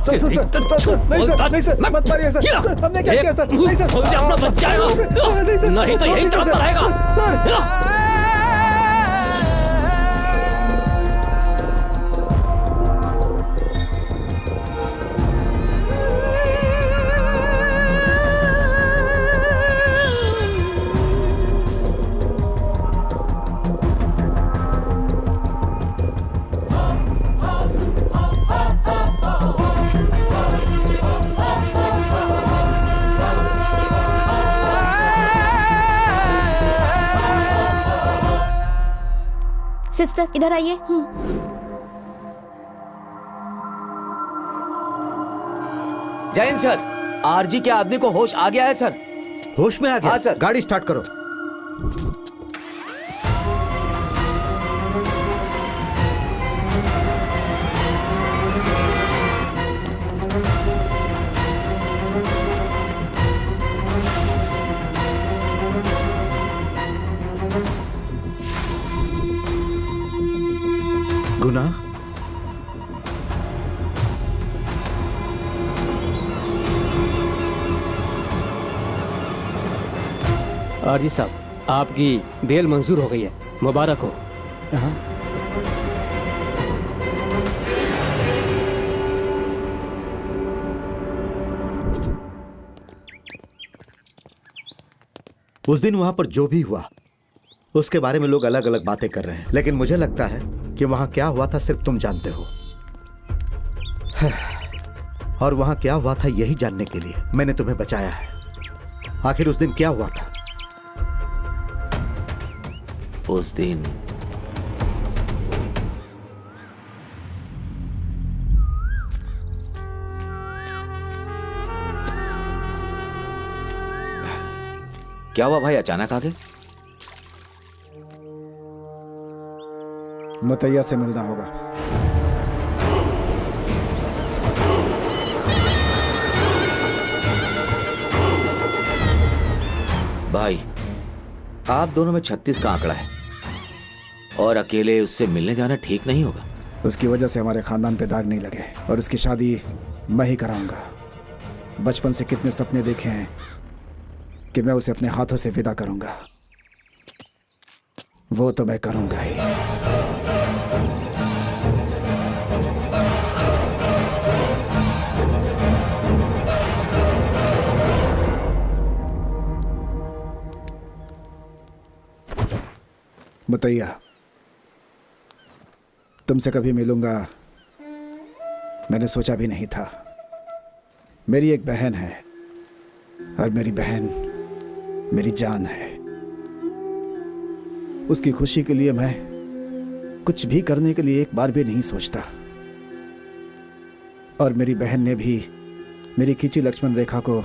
Sir sir sir sir sir नहीं सर, नहीं सर, मत मारिए सर। सर हमने क्या किया सर? नहीं सर, अपना बच्चा है ना? नहीं सर, नहीं तो यही तरफता रहेगा। सर सिस्टर इधर आइए। जैन सर, आरजी के आदमी को होश आ गया है सर। होश में आ गया? हाँ सर। गाड़ी स्टार्ट करो। गुना, आरजी साहब, आपकी बेल मंजूर हो गई है, मुबारक हो। उस दिन वहां पर जो भी हुआ उसके बारे में लोग अलग अलग बातें कर रहे हैं, लेकिन मुझे लगता है कि वहां क्या हुआ था सिर्फ तुम जानते हो। और वहां क्या हुआ था यही जानने के लिए मैंने तुम्हें बचाया है। आखिर उस दिन क्या हुआ था? उस दिन क्या हुआ भाई, अचानक आ गए? मुतैया से मिलना होगा। भाई, आप दोनों में 36 का आंकड़ा है और अकेले उससे मिलने जाना ठीक नहीं होगा। उसकी वजह से हमारे खानदान पे दाग नहीं लगे और उसकी शादी मैं ही कराऊंगा। बचपन से कितने सपने देखे हैं कि मैं उसे अपने हाथों से विदा करूंगा, वो तो मैं करूंगा ही। मुतैया, तुमसे कभी मिलूंगा मैंने सोचा भी नहीं था। मेरी एक बहन है और मेरी बहन मेरी जान है। उसकी खुशी के लिए मैं कुछ भी करने के लिए एक बार भी नहीं सोचता। और मेरी बहन ने भी मेरी खींची लक्ष्मण रेखा को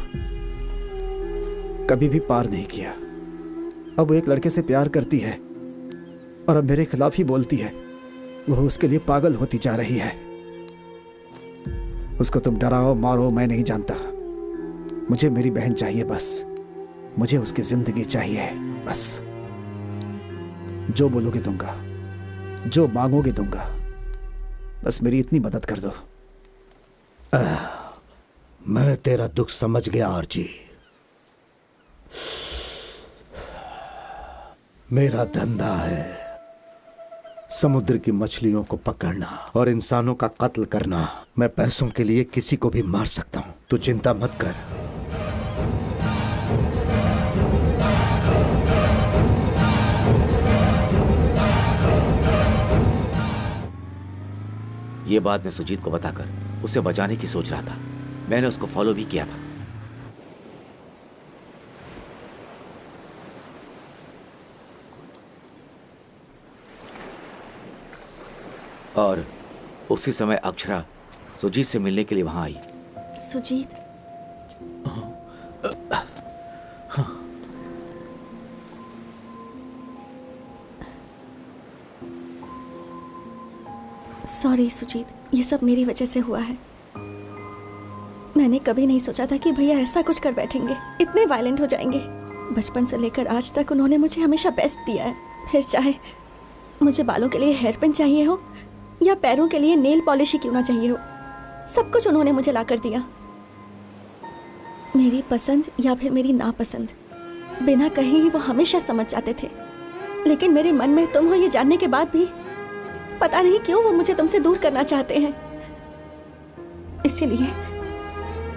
कभी भी पार नहीं किया। अब वो एक लड़के से प्यार करती है और अब मेरे खिलाफ ही बोलती है। वो उसके लिए पागल होती जा रही है। उसको तुम डराओ मारो मैं नहीं जानता, मुझे मेरी बहन चाहिए बस। मुझे उसकी जिंदगी चाहिए बस। जो बोलोगे दूंगा, जो मांगोगे दूंगा, बस मेरी इतनी मदद कर दो। मैं तेरा दुख समझ गया आरजी। मेरा धंधा है समुद्र की मछलियों को पकड़ना और इंसानों का कत्ल करना। मैं पैसों के लिए किसी को भी मार सकता हूं, तू चिंता मत कर। ये बात मैं सुजीत को बताकर उसे बचाने की सोच रहा था। मैंने उसको फॉलो भी किया था। और उसी समय अक्षरा सुजीत से मिलने के लिए वहां आई। सुजीत, सॉरी सुजीत, ये सब मेरी वजह से हुआ है। मैंने कभी नहीं सोचा था कि भैया ऐसा कुछ कर बैठेंगे, इतने वायलेंट हो जाएंगे। बचपन से लेकर आज तक उन्होंने मुझे हमेशा बेस्ट दिया है। फिर चाहे मुझे बालों के लिए हेयर पिन चाहिए हो या पैरों के लिए नेल पॉलिश ही क्यों ना चाहिए हो, सब कुछ उन्होंने मुझे ला कर दिया। मेरी पसंद या फिर मेरी नापसंद बिना कहे ही वो हमेशा समझ जाते थे। लेकिन मेरे मन में तुम हो ये जानने के बाद भी पता नहीं क्यों वो मुझे तुमसे दूर करना चाहते हैं। इसीलिए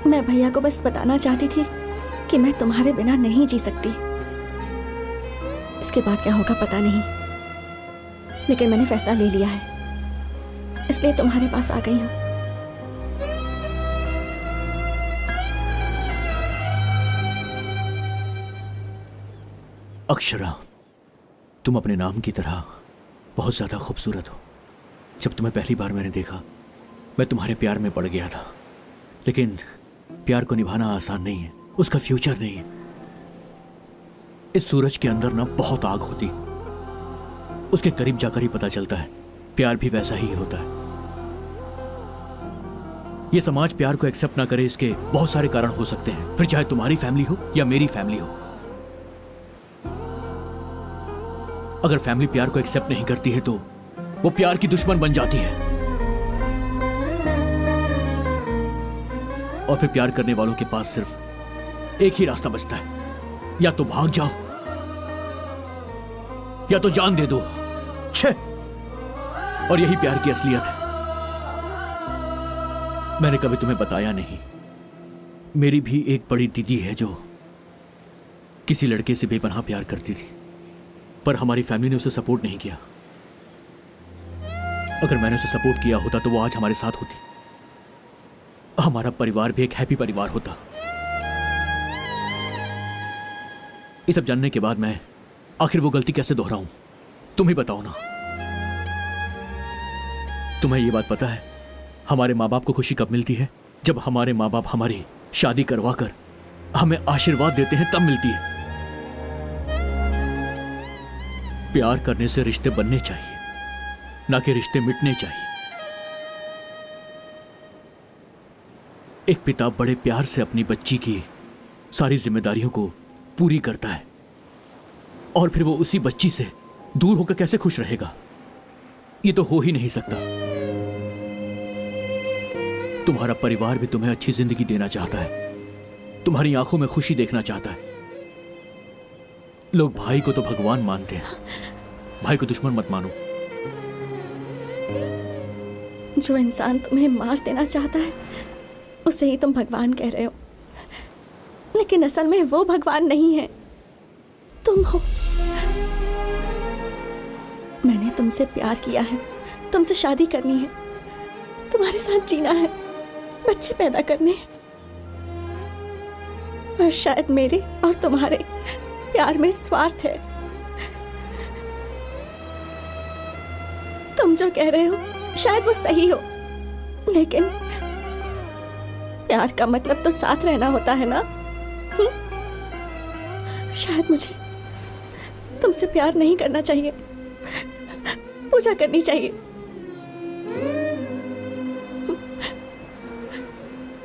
मैं भैया को बस बताना चाहती थी कि मैं तुम्हारे बिना नहीं जी सकती। इसके बाद क्या होगा पता नहीं, लेकिन मैंने फैसला ले लिया है, इसलिए तुम्हारे पास आ गई हूं। अक्षरा, तुम अपने नाम की तरह बहुत ज्यादा खूबसूरत हो। जब तुम्हें पहली बार मैंने देखा मैं तुम्हारे प्यार में पड़ गया था। लेकिन प्यार को निभाना आसान नहीं है, उसका फ्यूचर नहीं है। इस सूरज के अंदर ना बहुत आग होती, उसके करीब जाकर ही पता चलता है प्यार भी वैसा ही होता है। ये समाज प्यार को एक्सेप्ट ना करे, इसके बहुत सारे कारण हो सकते हैं, फिर चाहे तुम्हारी फैमिली हो या मेरी फैमिली हो। अगर फैमिली प्यार को एक्सेप्ट नहीं करती है तो वो प्यार की दुश्मन बन जाती है। और फिर प्यार करने वालों के पास सिर्फ एक ही रास्ता बचता है, या तो भाग जाओ या तो जान दे दो। छे! और यही प्यार की असलियत है। मैंने कभी तुम्हें बताया नहीं, मेरी भी एक बड़ी दीदी है जो किसी लड़के से बेपनाह प्यार करती थी, पर हमारी फैमिली ने उसे सपोर्ट नहीं किया। अगर मैंने उसे सपोर्ट किया होता तो वो आज हमारे साथ होती, हमारा परिवार भी एक हैप्पी परिवार होता। ये सब जानने के बाद मैं आखिर वो गलती कैसे दोहराऊं, तुम ही बताओ ना। तुम्हें ये बात पता है हमारे माँ बाप को खुशी कब मिलती है? जब हमारे माँ बाप हमारी शादी करवा कर हमें आशीर्वाद देते हैं, तब मिलती है। प्यार करने से रिश्ते बनने चाहिए, ना कि रिश्ते मिटने चाहिए। एक पिता बड़े प्यार से अपनी बच्ची की सारी जिम्मेदारियों को पूरी करता है और फिर वो उसी बच्ची से दूर होकर कैसे खुश रहेगा? ये तो हो ही नहीं सकता। तुम्हारा परिवार भी तुम्हें अच्छी जिंदगी देना चाहता है, तुम्हारी आंखों में खुशी देखना चाहता है। लोग भाई को तो भगवान मानते हैं, भाई को दुश्मन मत मानो। जो इंसान तुम्हें मार देना चाहता है उसे ही तुम भगवान कह रहे हो, लेकिन असल में वो भगवान नहीं है, तुम हो। मैंने तुमसे प्यार किया है, तुमसे शादी करनी है, तुम्हारे साथ जीना है, बच्चे पैदा करने हैं। पर शायद मेरे और तुम्हारे प्यार में स्वार्थ है। तुम जो कह रहे हो शायद वो सही हो, लेकिन प्यार का मतलब तो साथ रहना होता है ना? शायद मुझे तुमसे प्यार नहीं करना चाहिए, पूजा करनी चाहिए।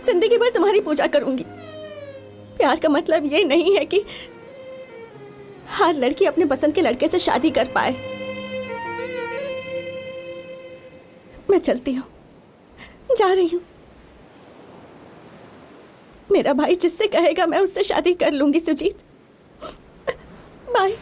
जिंदगी भर तुम्हारी पूजा करूंगी। प्यार का मतलब ये नहीं है कि हर लड़की अपने पसंद के लड़के से शादी कर पाए। मैं चलती हूँ, जा रही हूँ। मेरा भाई जिससे कहेगा मैं उससे शादी कर लूंगी सुजीत। बाय।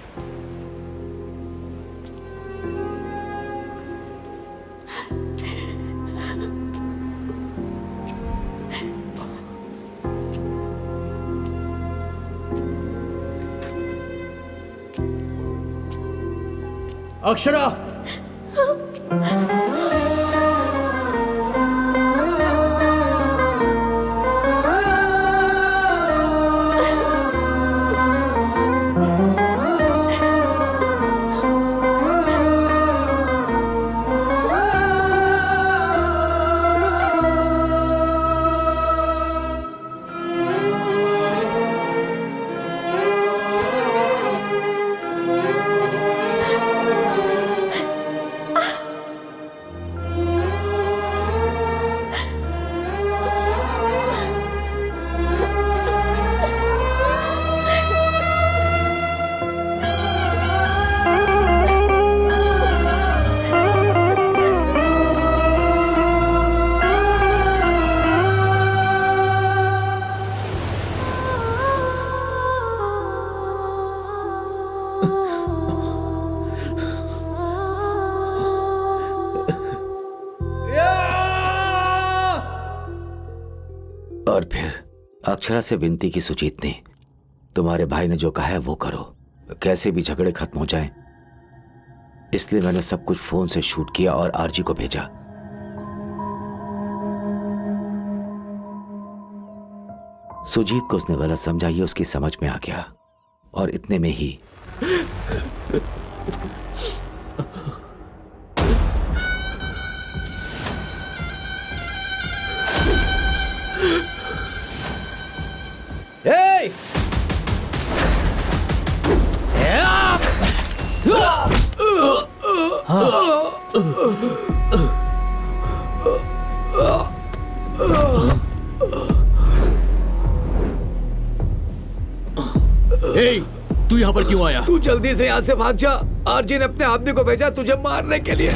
अक्षरा! और फिर अक्षरा से विनती की सुजीत ने, तुम्हारे भाई ने जो कहा है वो करो, कैसे भी झगड़े खत्म हो जाएं। इसलिए मैंने सब कुछ फोन से शूट किया और आरजी को भेजा। सुजीत को उसने गलत समझा, ये उसकी समझ में आ गया और इतने में ही तू यहाँ पर क्यों आया? तू जल्दी से यहाँ से भाग जा। आरजी ने अपने आदमी को भेजा तुझे मारने के लिए।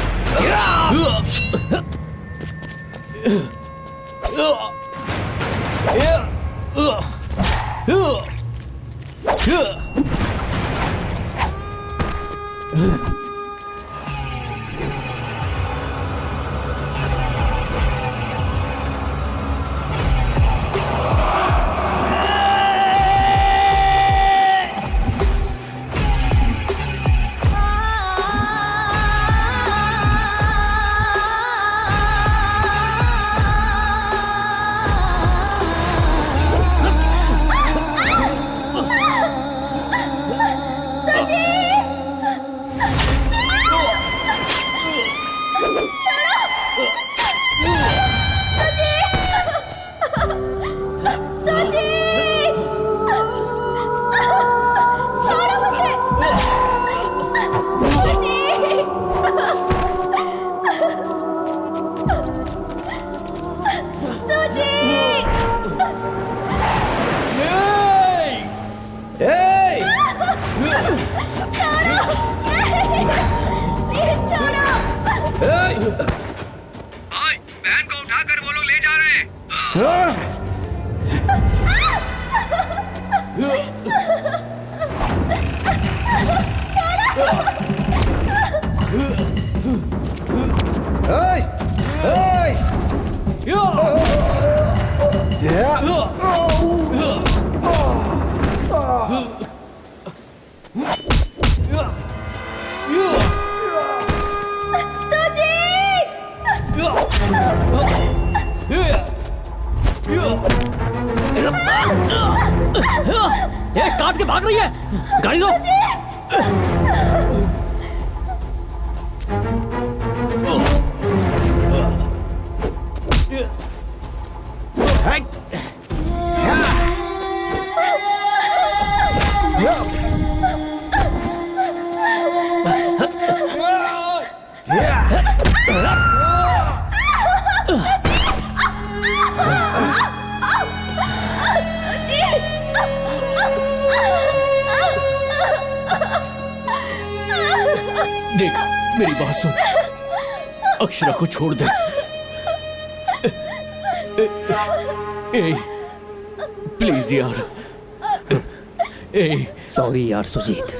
बहन को उठाकर वो लोग ले जा रहे हैं। ओए! ओए! ए, काट के भाग रही है। गाड़ी लो। देख, मेरी बात सुन। अक्षरा को छोड़ दे। ए, प्लीज यार। ए, सॉरी यार सुजीत।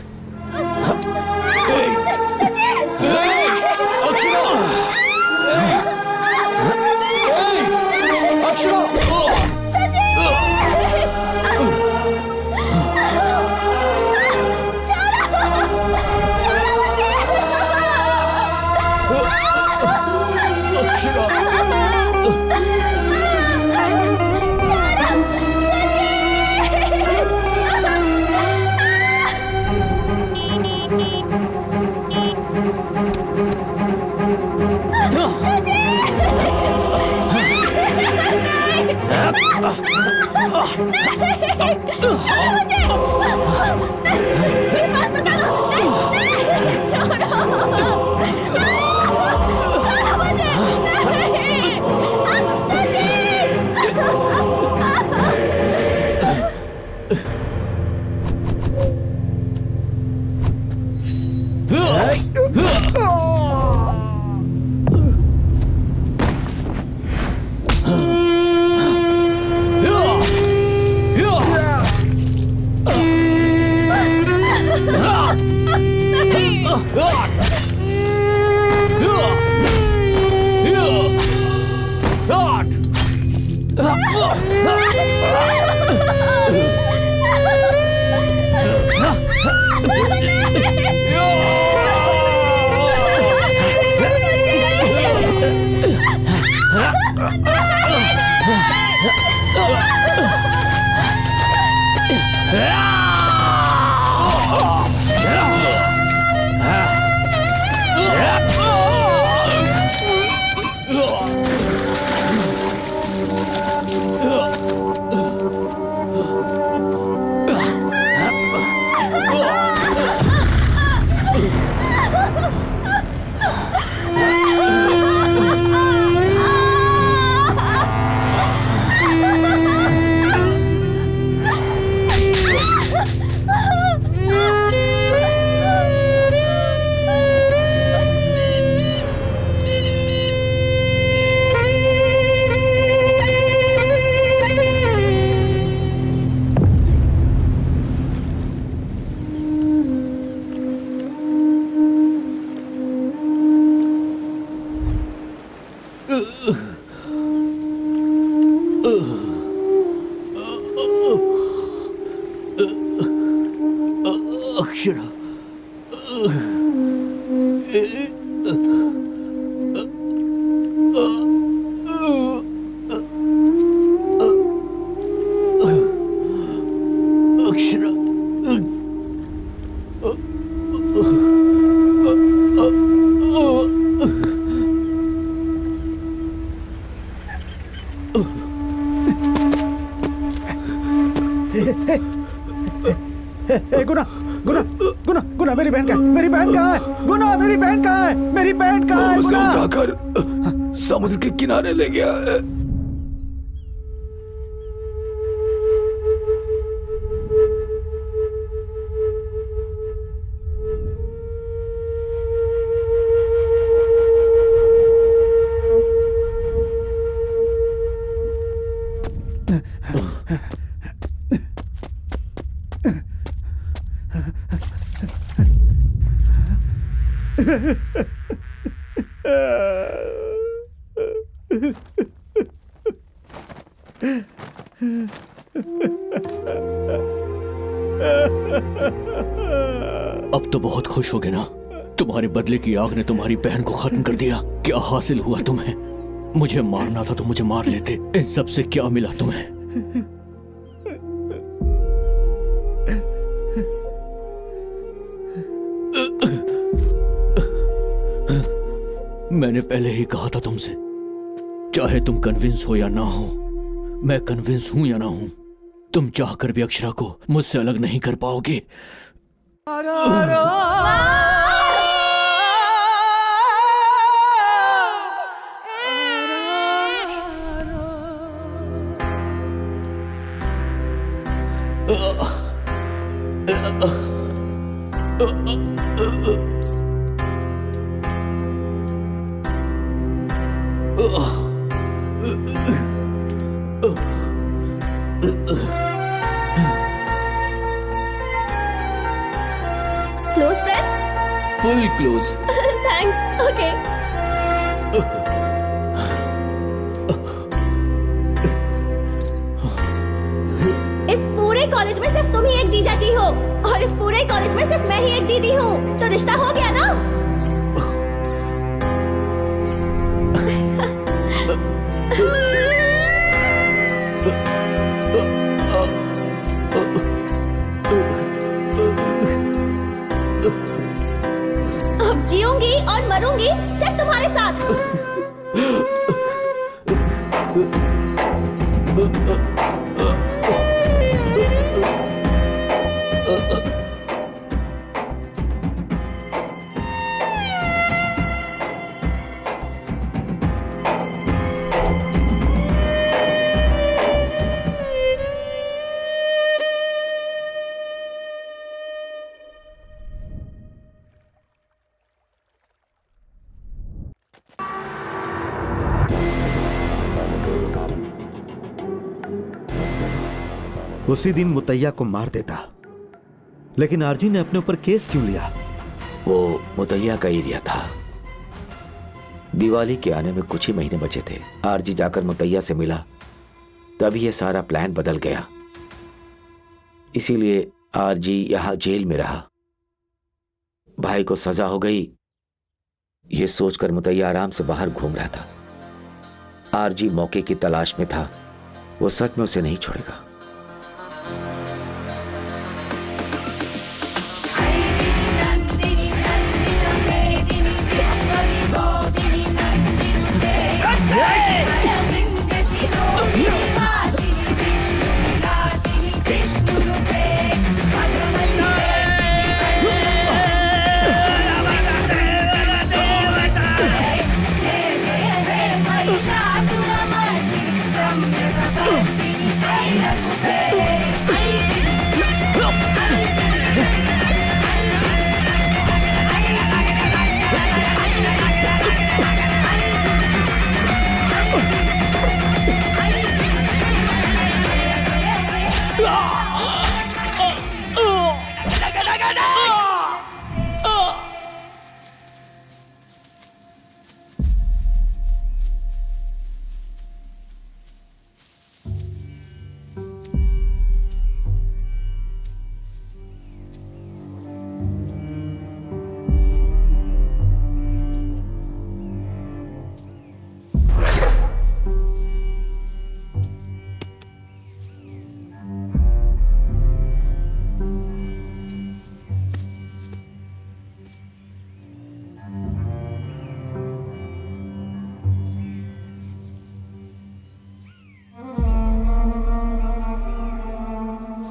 अक्षरा, अक्षरा, गुना गुना गुना गुना मेरी बहन कहाँ है? गुना मेरी बहन कहाँ है? मेरी बहन कहाँ है? उसे गुना! उठाकर समुद्र के किनारे ले गया है। अब तो बहुत खुश होगे ना? तुम्हारे बदले की आग ने तुम्हारी बहन को खत्म कर दिया। क्या हासिल हुआ तुम्हें? मुझे मारना था तो मुझे मार लेते। इन सब से क्या मिला तुम्हें? मैंने पहले ही कहा था तुमसे, चाहे तुम कन्विंस हो या ना हो, मैं कन्विंस हूं या ना हूं, तुम चाहकर भी अक्षरा को मुझसे अलग नहीं कर पाओगे। Close friends? Full close. Thanks. Okay. इस पूरे कॉलेज में सिर्फ तुम ही एक जीजा जी हो और इस पूरे कॉलेज में सिर्फ मैं ही एक दीदी हूँ, तो रिश्ता हो गया ना? अब जीऊंगी और मरूंगी सिर्फ तुम्हारे साथ। उसी दिन मुतैया को मार देता, लेकिन आरजी ने अपने ऊपर केस क्यों लिया? वो मुतैया का एरिया था। दिवाली के आने में कुछ ही महीने बचे थे। आरजी जाकर मुतैया से मिला, तभी ये सारा प्लान बदल गया। इसीलिए आरजी यहां जेल में रहा। भाई को सजा हो गई, ये सोचकर मुतैया आराम से बाहर घूम रहा था। आरजी मौके की तलाश में था, वो सच में उसे नहीं छोड़ेगा।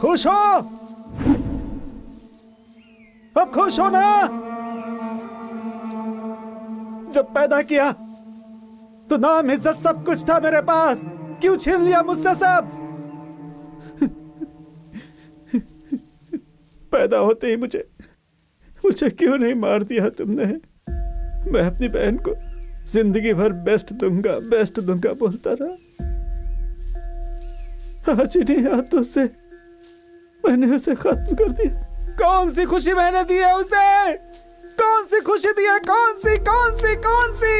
खुश हो? अब खुश हो ना? जब पैदा किया तो नाम इज्जत सब कुछ था मेरे पास, क्यों छीन लिया मुझसे सब? पैदा होते ही मुझे क्यों नहीं मार दिया तुमने? मैं अपनी बहन को जिंदगी भर बेस्ट दूंगा बोलता रहा। आज इन्हीं हाथों से मैंने उसे खत्म कर दिया। कौन सी खुशी मैंने दी है उसे? कौन सी खुशी दी है? कौन सी कौन सी कौन सी?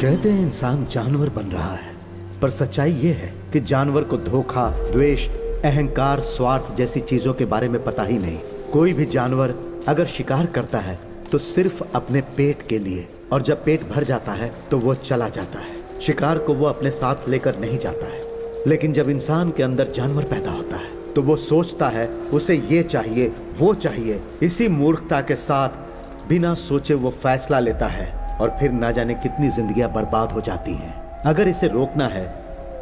कहते हैं इंसान जानवर बन रहा है, पर सच्चाई यह है कि जानवर को धोखा, द्वेष, अहंकार, स्वार्थ जैसी चीजों के बारे में पता ही नहीं। कोई भी जानवर अगर शिकार करता है तो सिर्फ अपने पेट के लिए, और जब पेट भर जाता है तो वो चला जाता है। शिकार को वो अपने साथ लेकर नहीं जाता है। लेकिन जब इंसान के अंदर जानवर पैदा होता है तो वो सोचता है उसे ये चाहिए, वो चाहिए। इसी मूर्खता के साथ बिना सोचे वो फैसला लेता है और फिर ना जाने कितनी जिंदगियां बर्बाद हो जाती हैं। अगर इसे रोकना है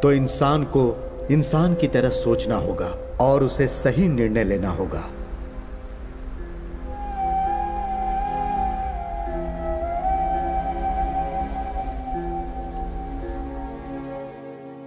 तो इंसान को इंसान की तरह सोचना होगा और उसे सही निर्णय लेना होगा।